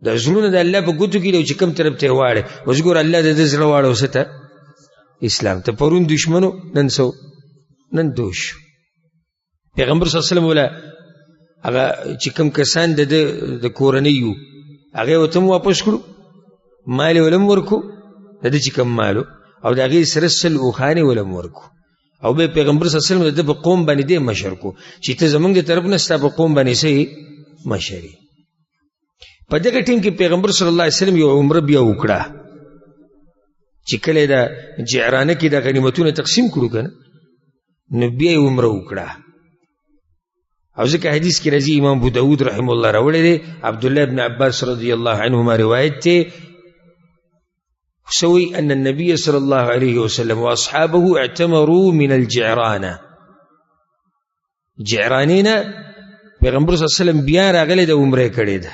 Speaker 1: د زړونه د الله په ګوتو کې دی چې کوم طرف ته یې واړی. اوس ګوره الله د ده زړه واړو څه ته؟ اسلام ته. پرون دشمنو نن څه نن دوش. پیغمبر صلی الله علیه وسلم ولا هغه چې کوم کسان د کورنۍ وو هغه یې ورته هم واپس کړو، مال یې ولم ورکو د ده چې کوم مالو، او د هغې سره 100 اوښانې ولم ورکو. او بیا پیغمبر صلی الله علیه وسلم د ده په قوم باندې دی مشر کو چې ته زمونږ د طرف نه ستا په قوم باندې څه مشر یې. په دغه ټیم کې پیغمبر صلی الله علیه وسلم یو عمره بیا وکړه چې کله د جعرانه کې د غنیمتونه تقسیم کړو که نه، نو بیا یې عمره وکړه. او ځکه حدیث کې راځي امام ابو داود رحمه الله راوړی دی، عبدالله ابن عباس رضی الله عنهما روایت دی سوي أن النبي صلى الله عليه وسلم وأصحابه اعتمروا من الجعرانة. جعرانینا پیغمبر صلی الله علیه وسلم بیا راغلی د عمره کړې ده.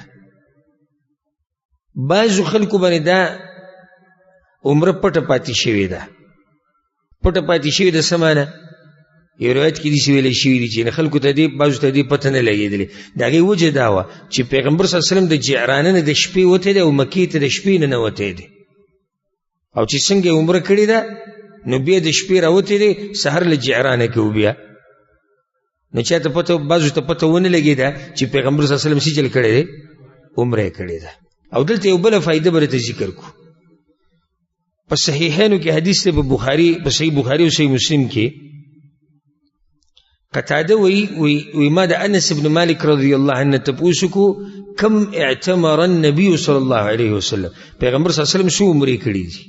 Speaker 1: بعضو خلکو باندې دا عمره پټه پاتې شوې ده. پټه پاتې شوې ده څه معنی؟ یو روایت کې داسې ویلی شوي دي چې خلکو ته دې بعضو ته دې پته نه لګېدلې. د هغې وجه دا وه چې پیغمبر صلی الله علیه وسلم د جعرانه نه د شپې وتی دی او مکې ته د شپې نه نوتی دی، او چې څنګه یې عمره کړې ده نو بیا د شپې راوتی دی سهار له جعرانه کې وبیا. نو چا ته پته بعضو ته پته ونه لګېده چې پیغمبر صلی الله علیه وسلم څه چل کړی دی؟ عمره یې کړې ده. او دلته یو بله فایده به درته ذکر کو. په صحیحینو کې حدیث دی په بخاري، په صحیح بخاري او صحیح مسلم کې قتاده وی ما د انس بن مالک رضی الله عنه تپوس وکړو کم اعتمر النبي صلی الله علیه وسلم، پیغمبر صلی الله علیه وسلم څو عمرې کړي دي؟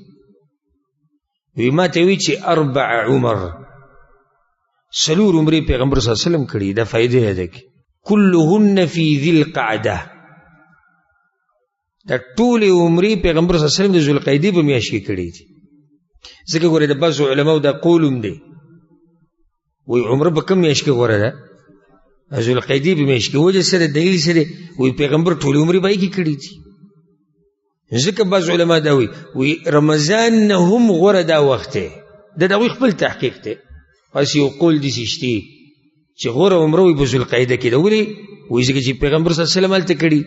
Speaker 1: وی ما ته وی چې 4 عمر، 4 عمرې پیغمبر صلی الله علیه وسلم کړي. دا فائدې ده کې كلهن فی ذی القعده، دا ټولې عمرې پیغمبر صلی الله علیه وسلم د ذوالقعدې په میاشت کې کړي دي. ځکه ګورې د بعضو علماو دا قول هم دی وی عمره په کوم میاشت کې غوره ده؟ ذوالقعدې په میاشت کې. وجه سره دلیل سره وی پیغمبر ټولې عمرې به یې کې کړي دي. ځکه بعض علما دا وی رمضان نه هم غوره دا وخت دی. د هغوی خپل تحقیق دی. بس یو قول داسې شته چې غوره عمره وی په ذوالقعده کې ده. ولې؟ وی ځکه چې پیغمبر صلی الله علیه وسلم هلته کړي.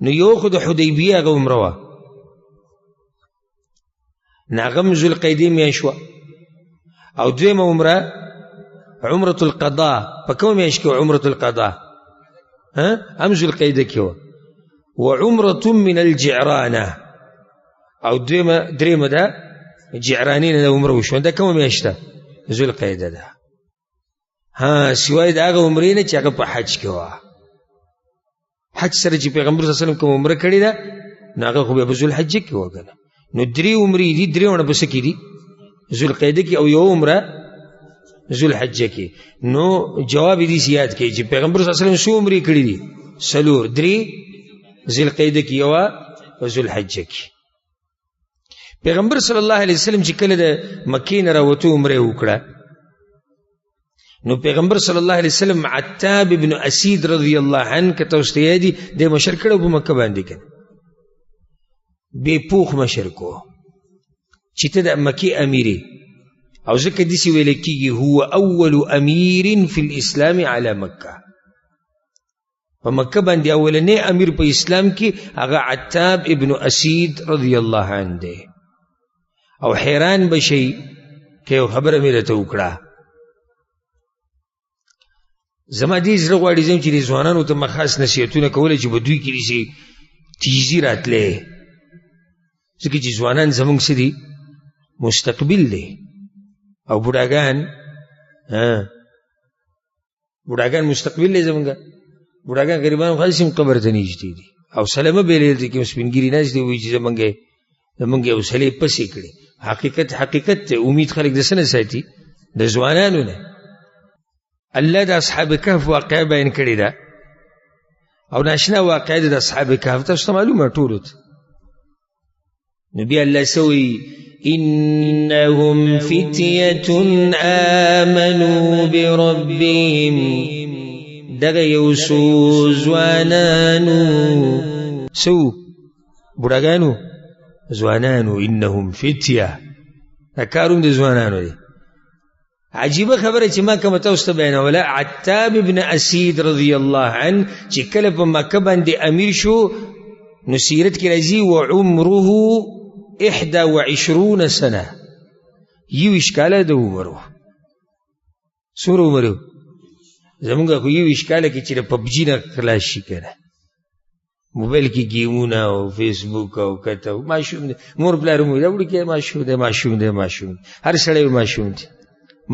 Speaker 1: نو یو خو د حدیبیې هغه عمره وه، نو هغه هم ذوالقعدې میاشت وه، او دویمه عمره عمرة القضاء په کومه میاشت کې عمرة القضاء هم ذوالقعده کې وه وعمرة من الجعرانه او درېمه ده جعرانین د عمره وشوه دا کومه میاشت ده ذوالقعده ده سوای د هغه عمرې نه چې هغه په حج کې وه حج سره چې پیغمبر صلی الله علیه وسلم کوم عمره کړې ده نو هغه خو بیا په ذوالحجه کې وه که نه نو درې عمرې دي درېونه په څه کې دي ذوالقعده کې او یو عمره ذوالحجه کې نو جواب دې زیات کې چې پیغمبر صلی الله علیه وسلم څو عمرې کړې دي څلور درې ذوالقعده کې یوه په ذوالحجه کې پیغمبر صلی الله علیه وسلم چې کله د مکې نه راوتو عمره وکړه نو پیغمبر صلی الله علیه وسلم عتاب ابن اسید رضی الله عنه که تاسو ته یادي د مشر کړه په مکه باندې کنه بے پوخ مشر کو چې ته د مکې امیری او ځکه داسې ویل کېږي هو اول امیر فی الاسلام علی مکه په مکه باندې اولنی امیر په اسلام کې هغه عتاب ابن اسید رضی الله عنه دی او حیران بشي که یو خبره مې راته وکړه زما دې زړه غواړي زم چې د ځوانانو ته ما خاص نصیحتونه کولی چې په دوی کې داسې تیزي راتلی ځکه چې ځوانان زموږ څه دي مستقبل دی او بوډاګان مستقبل دی زموږ بوډاګان غریبان خالص هم قبر ته نږدې دي او سلمه بیلیل دي کې سپینګیري ناست دي وایي چې زموږ یو سلې پسې کړي حقیقت ته امید خلک د څه نه ساتي د ځوانانو نه الله د اصحاب کهف واقعه بیان کړې ده او ناشنا واقعه د اصحاب کهف تاسو ته معلومه ټولو ته نو بیا الله سوی انهم فتیة آمنوا بربهم دغه یو څو ځوانانو بوډاګانو ځوانانو انهم فتیه دا کاروم د ځوانانو دی عجیبه خبره چې ما کومه تاسو ته بیانوله عتاب ابن اسید رضی الله عنه چې کله په مکه باندې امیر شو نو سیرت کې راځي وعمره 21 سنه یو اشکاله د عمرو څومره عمر زمونږ خو یو اشکاله کې چې د پبجي نه خلاص شي کنه موبایل کې گیمونه او فیسبوک او کته ماشوم دی مور پلار مو دا وړي کې ماشوم دی هر سړی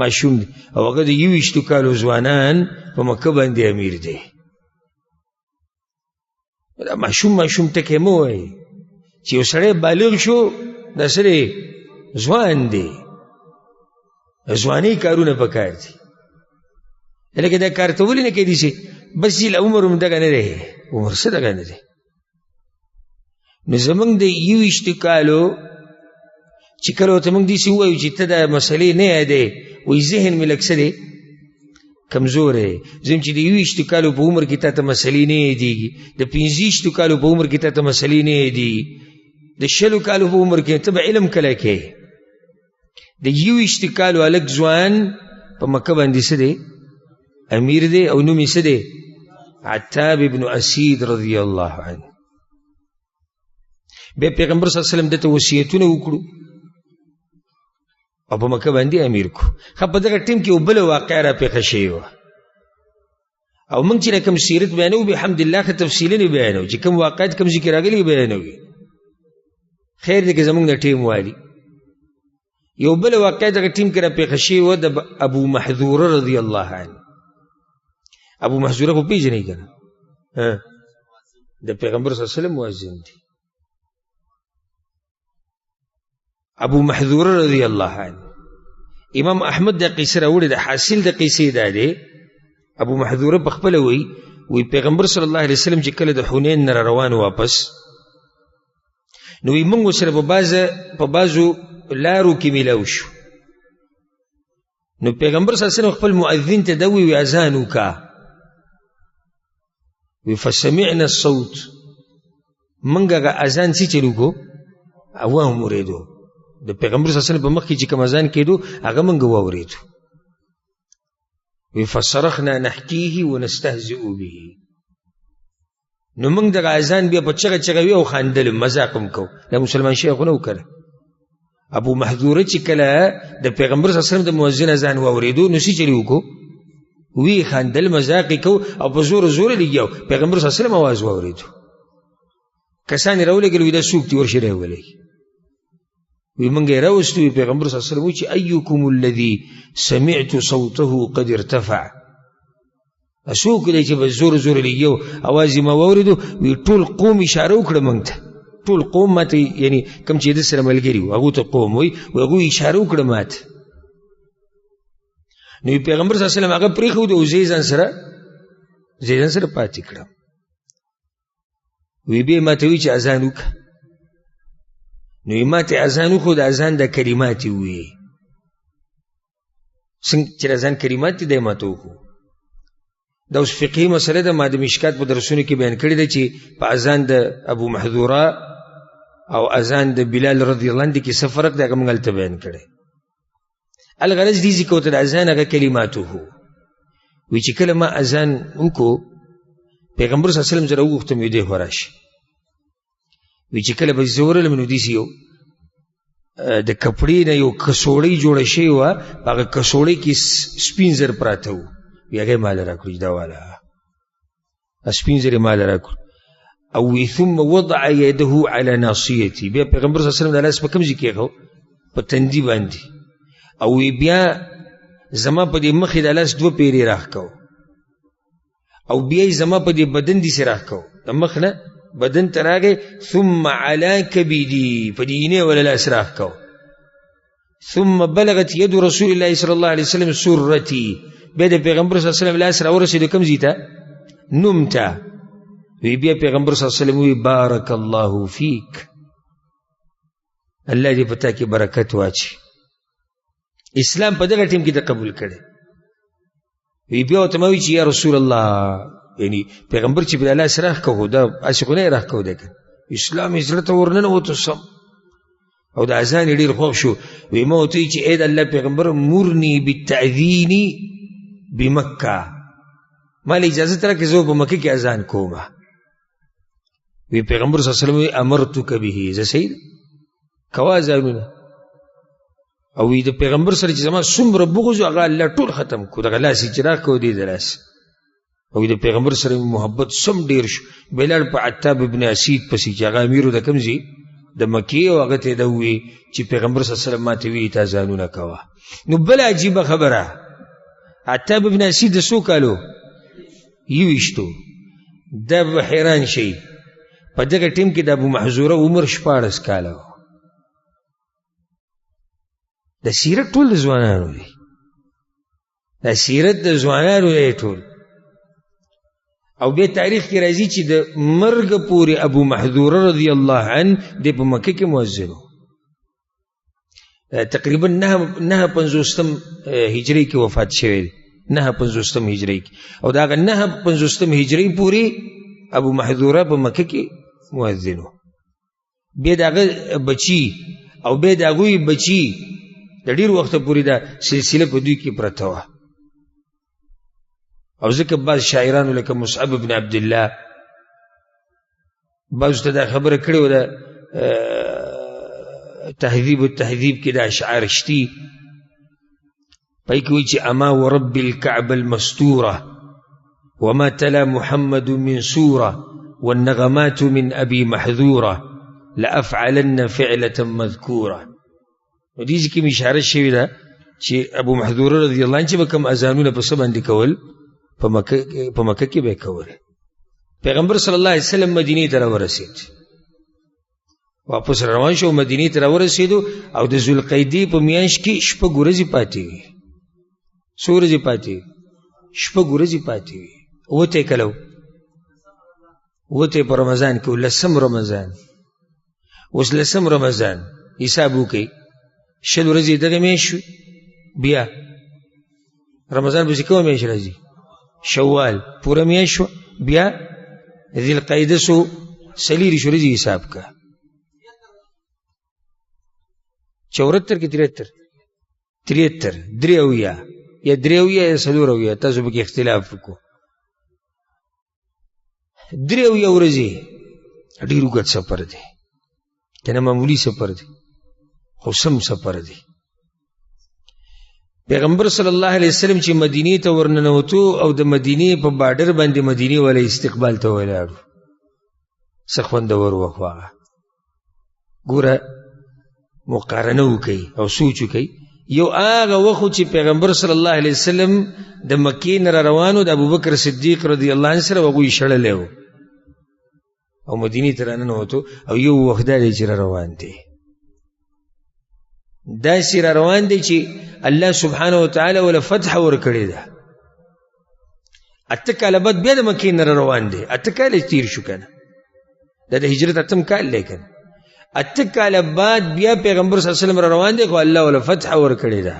Speaker 1: ماشوم دی او هغه د 21 کالو ځوانان په مکه باندې امیر دی دا ماشوم ټکې مو وایي چې یو سړی بالغ شو دا سړی ځوان دی ځواني کارونه پکار دي لکه دا کار ته ولې نه کوي چې بس یې عمر هم دغه نه دی عمر څه دغه نه دی نو زمونږ د 21 کالو چې کله ورته موږ داسې ووایو چې ته دا مسلې نه یادې وایي ذهن مې لږ څه دی کمزور دی زم چې د 21 کالو په عمر کې تا ته مسلې نه یادېږي د 25 کالو په عمر کې تا ته مسلې نه یادېږي د 60 کالو په عمر کې ته به علم کله کوې د 21 کالو هلک ځوان په مکه باندې څه دی امیر دی او نوم یې څه دی عتاب ابن اسید رضی الله عنه بیا پیغمبر صلی الله علیه وسلم دته وصیتونه وکړو او په مکه باندې امیر کو خو په دغه ټیم کې یو بله واقعه را پیښه شوې وه او موږ چې کوم سیرت بیانوو بحمدالله ښه تفصیلي نه بیانوو چې کوم واقعات کوم ذکر راغلي بیانوي خیر دی که زموږ نه ټیم والي یو بله واقعه دغه ټیم کې را پیښه شوې وه د ابو محذوره رضی الله عنه ابو محذوره خو پیژنئ که نه د پیغمبر صلی الله علیه وسلم مؤذن دی ابو محذوره رضی الله عنه امام احمد د قصه راوړي د حاصل د قصې دا دی ابو محذوره په خپله وی پیغمبر صلی الله علیه وسلم چې کله د حنین نه روان واپس نو وی موږ سره په بعضو لارو کې میلاو شو نو پیغمبر صلی الله علیه وسلم خپل مؤذن ته دا وی اذان وکړه وی فسمعنا الصوت موږ هغه اذان چې چلو کو او واورېدو د پیغمبر صلی الله علیه وسلم په مخ کې چې کوم اذان کېدو هغه موږ واورېدو وی فصرخنا نحکیه ونستهزئ به نو موږ دغه اذان بیا په چغه وی او خاندل مذاق هم کو دا مسلمان شیخ نه وکړه ابو محذوره چې کله د پیغمبر صلی الله علیه وسلم د مؤذن اذان واوریدو نو سی چلی وکړو وی خندل مذاق کو او په زور زور لګیاو پیغمبر صلی الله علیه وسلم आवाज واوریدو کسان راولګل وی د سوکتی ورشه راولې وی مونږه راوستو پیغمبر صلی الله علیه وسلم چې ايکم الذی سمعت صوته قد ارتفع اسوک دې چې په زور زور لګیاو आवाज ما واوریدو وی ټول قوم اشاره وکړه مونږ ته ټول قوم ماته یعنی کم چې د سره ملګری وو هغه ته قوم وی هغه اشاره وکړه ماته نو پیغمبر صلی الله علیه وسلم هغه پرې خو د زیزان سره پاتې کړم وی به ماته وی چې اذان وک نو ماته اذان خو د اذان د کلمات وی څنګه چې اذان کلمات دې ماته وکړو دا اوس فقهي مسله ده ما د مشکات په درسونو کې بیان کړی ده چې په اذان د ابو محذوره او اذان د بلال رضی الله عنه کې څه فرق دی هغه موږ هلته بیان کړی الغرض دې ذکر ته د اذان هغه کلماتو وی چې کله ما اذان وکړو پیغمبر صلی الله علیه وسلم زره وغوښتم وی دی وراشي وی چې کله به زورل منو دي سیو د کپړې نه یو کسوړی جوړ شي و هغه کسوړی کې سپین زر پراته وو هغه مال راکړي دا والا سپین زر مال راکړ او ثم وضع يده على ناصيتي بیا پیغمبر صلی الله علیه وسلم د لاس په کوم ځای کې هغه په تندي باندې او بیا زما په دې مخې د لاس دوه پیری راخکو او بیا زما په دې بدن دي سره راخکو د مخ نه بدن تراغه ثم على كبدي فدينه ولا لاس راخکو ثم بلغت يد رسول الله صلى الله عليه وسلم سرتي بیا د پیغمبر صلی الله علیه وسلم لاس راورسېد کوم ځای ته نوم ته وی بیا پیغمبر صلی الله علیه وسلم وی بارک الله فیک الله دې پتا کې برکت واچي اسلام په دغه ټیم کې د قبول کړي وی بیا ته مې چې یا رسول الله یعنی پیغمبر چې بل الله سره راخو دا عاشقونه راخو ده اسلام هجرت ورننه وته سم او د اذان ډیر خوښ شو وی مو ته چې اې د الله پیغمبر مرني بالتاذین بمکه مال اجازه تر کې زه په مکه کې اذان کوم وی پیغمبر صلی الله علیه وسلم امرتک به ز سید کوا ځانونه او وی د پیغمبر سره چې زما څومره بغض هغه الله ټول ختم کو دغه لاس اجرا کو دی دلاس او د پیغمبر سره محبت سم ډیر شو بلال په عتاب ابن اسید پسې چې هغه امیرو د کمزي د مکی او هغه ته دوی چې پیغمبر صلی الله علیه وسلم ماته وی تا ځانونه کوا نو بل عجیب خبره عتاب ابن اسید سو کالو یوشتو د حیران شي په دغه ټیم کې د ابو محذوره عمر 14 کاله د سیرت ټول ځوانانو دي د سیرت د ځوانانو دی ټول او به تاریخ کې راځي چې د مرګ پورې ابو محذوره رضی الله عنه د په مکه کې مؤذن تقریبا 950 هجری کې وفات شوی 950 هجری کې او دا 950 هجری پورې ابو محذوره په مکه کې مؤذن به داغه بچی او به داغوی بچی د ډیر وخت پورې دا سلسله په دوی کې پرته و او ځکه بعض شاعرانو لکه مصعب ابن عبد الله بعض ته دا خبره کړې و دا تهذیب التهذیب کې دا اشعار شتي پای کې وایي چې اما ورب الكعبه المستوره وما تلا محمد من سوره والنغمات من ابي محذوره لافعلن فعله مذكوره ودې کې اشاره شوی ده چې ابو محذوره رضی الله عنه چې کوم اذانونه په سبا باندې کول په مکه کې به کول پیغمبر صلی الله علیه وسلم مدینه ته ورسید واپس روان شو مدینه ته ورسید او د ذوالقعده په میاشت کې شپه ګورځي پاتې سورځي پاتې شپه ګورځي پاتې وته کلو وته په رمضان کې لسم رمضان اوس لسم رمضان حساب وکي شل ورځې دغه میاشت بیا رمضان به کومه میاشت راځي شوال پوره میاشت بیا ذی القعده سو سلیری شورځي حساب کا 74 کې 73 دریویا یا دریویا یا سلورویا تاسو به اختلاف وکړو دریویا ورځي ډیرو ګټ سفر دی کنه معمولی سفر دی خو سم سفر دی. پیغمبر صلی الله علیه وسلم چې مدینې ته ورننوتو او د مدینې په بارډر باندې مدینې والا استقبال ته ولاړو، څه خوندور وخت هغه. ګوره مقارنه وکړئ او سوچ وکړئ. یو هغه وخت چې پیغمبر صلی الله علیه وسلم د مکې نه را روانو، د ابوبکر صدیق رضی الله عنه سره هغوی شړلی و او مدینې ته راننوتو، او یو وخت دا دی چې را روان دی. داسې را روان دی چې الله سبحانه وتعالی ولا فتح ورکړې ده. 8 کاله بعد بیا د مکې نه را روان دی. 8 کاله تیر شو کنه، دا د هجرت 8 کال دی کنه. 8 کاله بعد بیا پیغمبر صلی الله علیه وسلم را روان دی، خو الله ولا فتح ورکړې ده.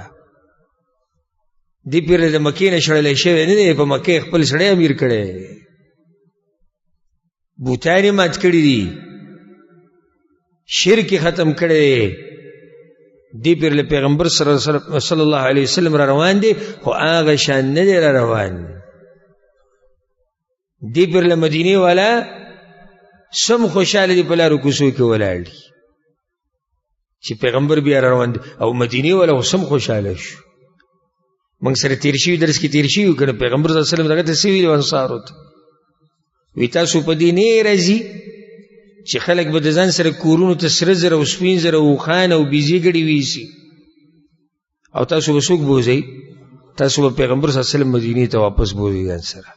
Speaker 1: دی پیر د مکې نه شړلی شوی نه دی، په مکې خپل سړی امیر کړی، بوتان یې مات کړي دي، شرک ختم کړی. دی پیر له پیغمبر صلی الله علیه وسلم را روان دی، خو هغه شان نه دی را روان. دی پیر له مدینې والا سم خوشحاله دی، په لارو کوڅو کې ولاړ دي چې پیغمبر بیا را روان دی، او مدینې والا خو سم خوشحاله شو. موږ سره تیر شوي درس کې تیر شوي که نه، پیغمبر صلی الله علیه وسلم دغه ته څه ویلي انصارو ته، وی تاسو په دې نه راځي چې خلک به د ځان سره کورونو ته سره زر او سپین زر او اوښان او بیزې ګډې ویسي، او تاسو به څوک بوځئ؟ تاسو به پیغمبر صلی الله علیه وسلم مدینې ته واپس بوځئ ځان سره.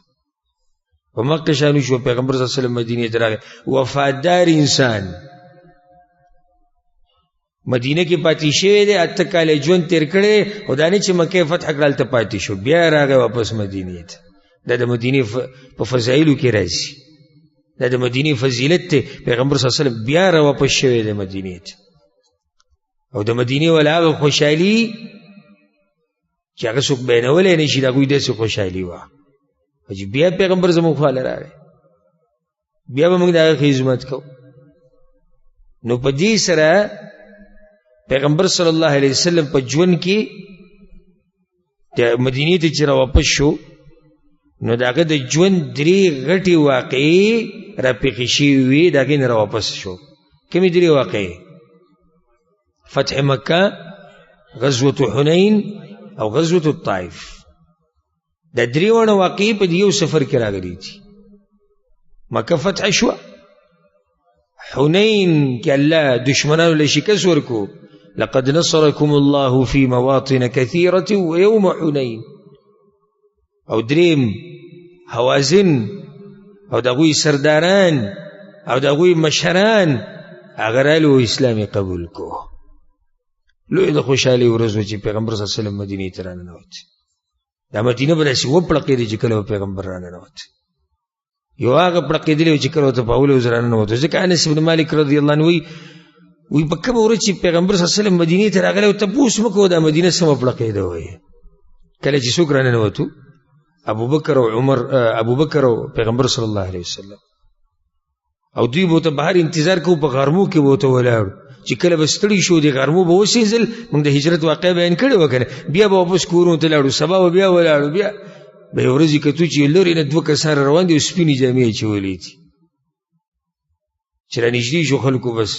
Speaker 1: په مکه شانو شو، پیغمبر صلی الله علیه وسلم مدینې ته راغی، وفادار انسان مدینه کې پاتې شوی دی، 8 کاله ژوند تیر کړی، خو دا نه چې مکې فتح کړه هلته پاتې شو، بیا راغی واپس مدینې ته. دا د مدینې په فضایلو کې راځي، دا د مدینې فضیلت دی. پیغمبر صلی الله علیه وسلم بیا را واپس شوی دی مدینې ته، او د مدینې والا هغه خوشحالي چې هغه څوک بیانولی نه شي، د هغوی داسې خوشحالي وه چې بیا پیغمبر زموږ خواله راغی، بیا به موږ د هغه خدمت کوو. نو په دې سره پیغمبر صلی الله علیه وسلم په ژوند کې د مدینې ته چې را واپس شو، نو د هغه د ژوند 3 غټې واقعې را پېښې شوې وې، د هغې نه را واپس شو. کومې 3 واقعې؟ فتح مکه، غزوة حنین او غزوة الطائف. دا 3 واقعې په یو سفر کې راغلي دي. مکه فتح شوه، حنین کې الله دشمنانو له شکست ورکو، لقد نصركم الله في مواطن كثيرة ويوم حنين. او 3 حوازن او دغوی سرداران او دغوی مشران هغه رالو اسلامي قبول کو. لوی د خوشحالي ورځ چې پیغمبر صلی الله علیه وسلم مدینې ته راننوت. دا مدینه به داسې وپړقېدې چې کله پیغمبر راننوت. یو هغه پړقېدلی چې کله ورته په اول ورځ راننوت، ځکه انس بن مالک رضی الله عنه وی په کومه ورځ چې پیغمبر صلی الله علیه وسلم مدینې ته راغلی، تپوس مه کوه دا مدینه څه وپړقېده وایي. کله چې څوک راننوتو، ابوبکر او عمر، ابوبکر او پیغمبر صلی الله علیه وسلم، او دوی به ورته بهر انتظار کوو، په غرمو کې به ورته ولاړو چې کله به ستړي شو د غرمو به وسېزل. موږ د هجرت واقعه بیان کړې وه که نه، بیا به واپس کورونو ته لاړو، سبا به بیا ولاړو، بیا به یې ورځې کتو چې لرې نه 2 کسان روان دي او سپینې جامې یې اچولې دي، چې را نږدې شو خلکو، بس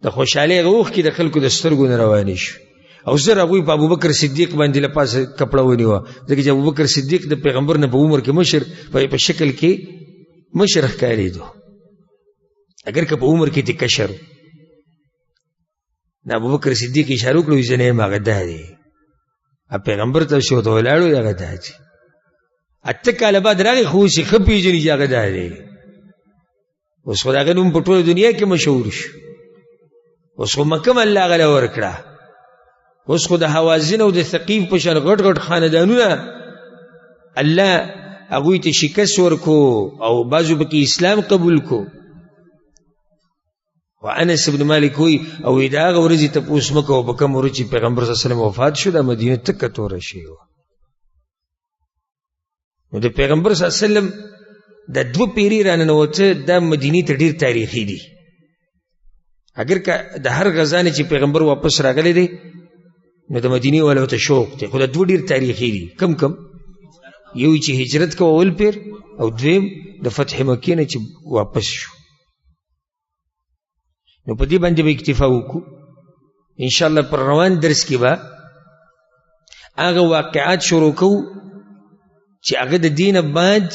Speaker 1: د خوشحالۍ هغه وخت کې د خلکو د سترګو نه روانې شو، او زر هغوی په ابوبکر صدیق باندې له پاسه کپړه ونیوه، ځکه چې ابوبکر صدیق د پیغمبر نه په عمر کې مشر، په شکل کې مشر ښکارېدو، اگر که په عمر کې دی کشر. نه ابوبکر صدیق اشاره وکړو چې نه یم، هغه دا دی. پیغمبر ته شو ته ولاړو، هغه دا دی. 8 کاله بعد راغی، خو اوس یې ښه پېژني چې هغه دا دی. اوس خو د هغه نوم په ټوله دنیا کې مشهور شو. اوس خو مکه الله هغه له ورکړه. اوس خو د حوازن او د ثقیف په شان غټ غټ خاندانونه الله هغوی ته شکست ورکو، او بعضو پکې اسلام قبول کو. و انس بن مالک وی او د هغه ورځې تپوس مه کوه په کومه ورځ چې پیغمبر صلی الله علیه وسلم وفات شو، دا مدینه تکه توره شوې وه. نو د پیغمبر صلی الله علیه وسلم د 2 پیرې راننوته، دا مدینې ته ډېر تاریخي دي. اگر که د هر غزا نه چې پیغمبر واپس راغلی دی، نو د مدینې والا ته شوق دی، خو د 2 ډېر تاریخي دي. کم کم؟ یو چې هجرت کو اول پیر، او دویم د فتح مکې نه چې واپس شو. نو په دې باندې به اکتفا وکړو. انشاءالله پر روان درس کې به هغه واقعات شروع کوو چې هغه د دینه بعد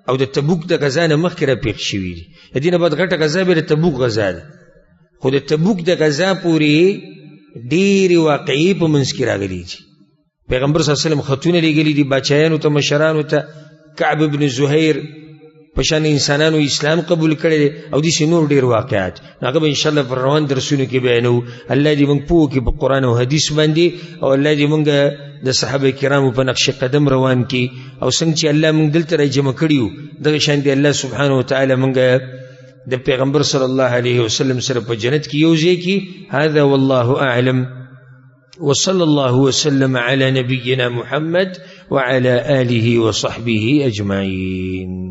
Speaker 1: او د تبوک د غزا نه مخکې راپېښ شوي دي. د دینه بعد غټه غزا بیا د تبوک غزا ده، خو د تبوک د غزا پورې ډېرې واقعې په منځ کې راغلي دي. پیغمبر صلی الله علیه وسلم خطونه لیږلي دي باچایانو ته، مشرانو ته. کعب بن زهیر په شان انسانانو اسلام قبول کړی دی، او داسې نور ډېر واقعات. هغه به انشاءالله پر روان درسونو کې بیانوو. الله دې موږ پوه کړي په قرآن او حدیث باندې، او الله دې موږ د صحابه کرامو په نقش قدم روان کړي، او څنګه چې الله موږ دلته راجمع کړي وو دغه شان دې الله سبحانه وتعالی موږ د پیغمبر صلی الله علیه وسلم سره په جنت کې یو ځای کړي. هذا والله اعلم، وصلى الله وسلم على نبينا محمد وعلى آله وصحبه أجمعين.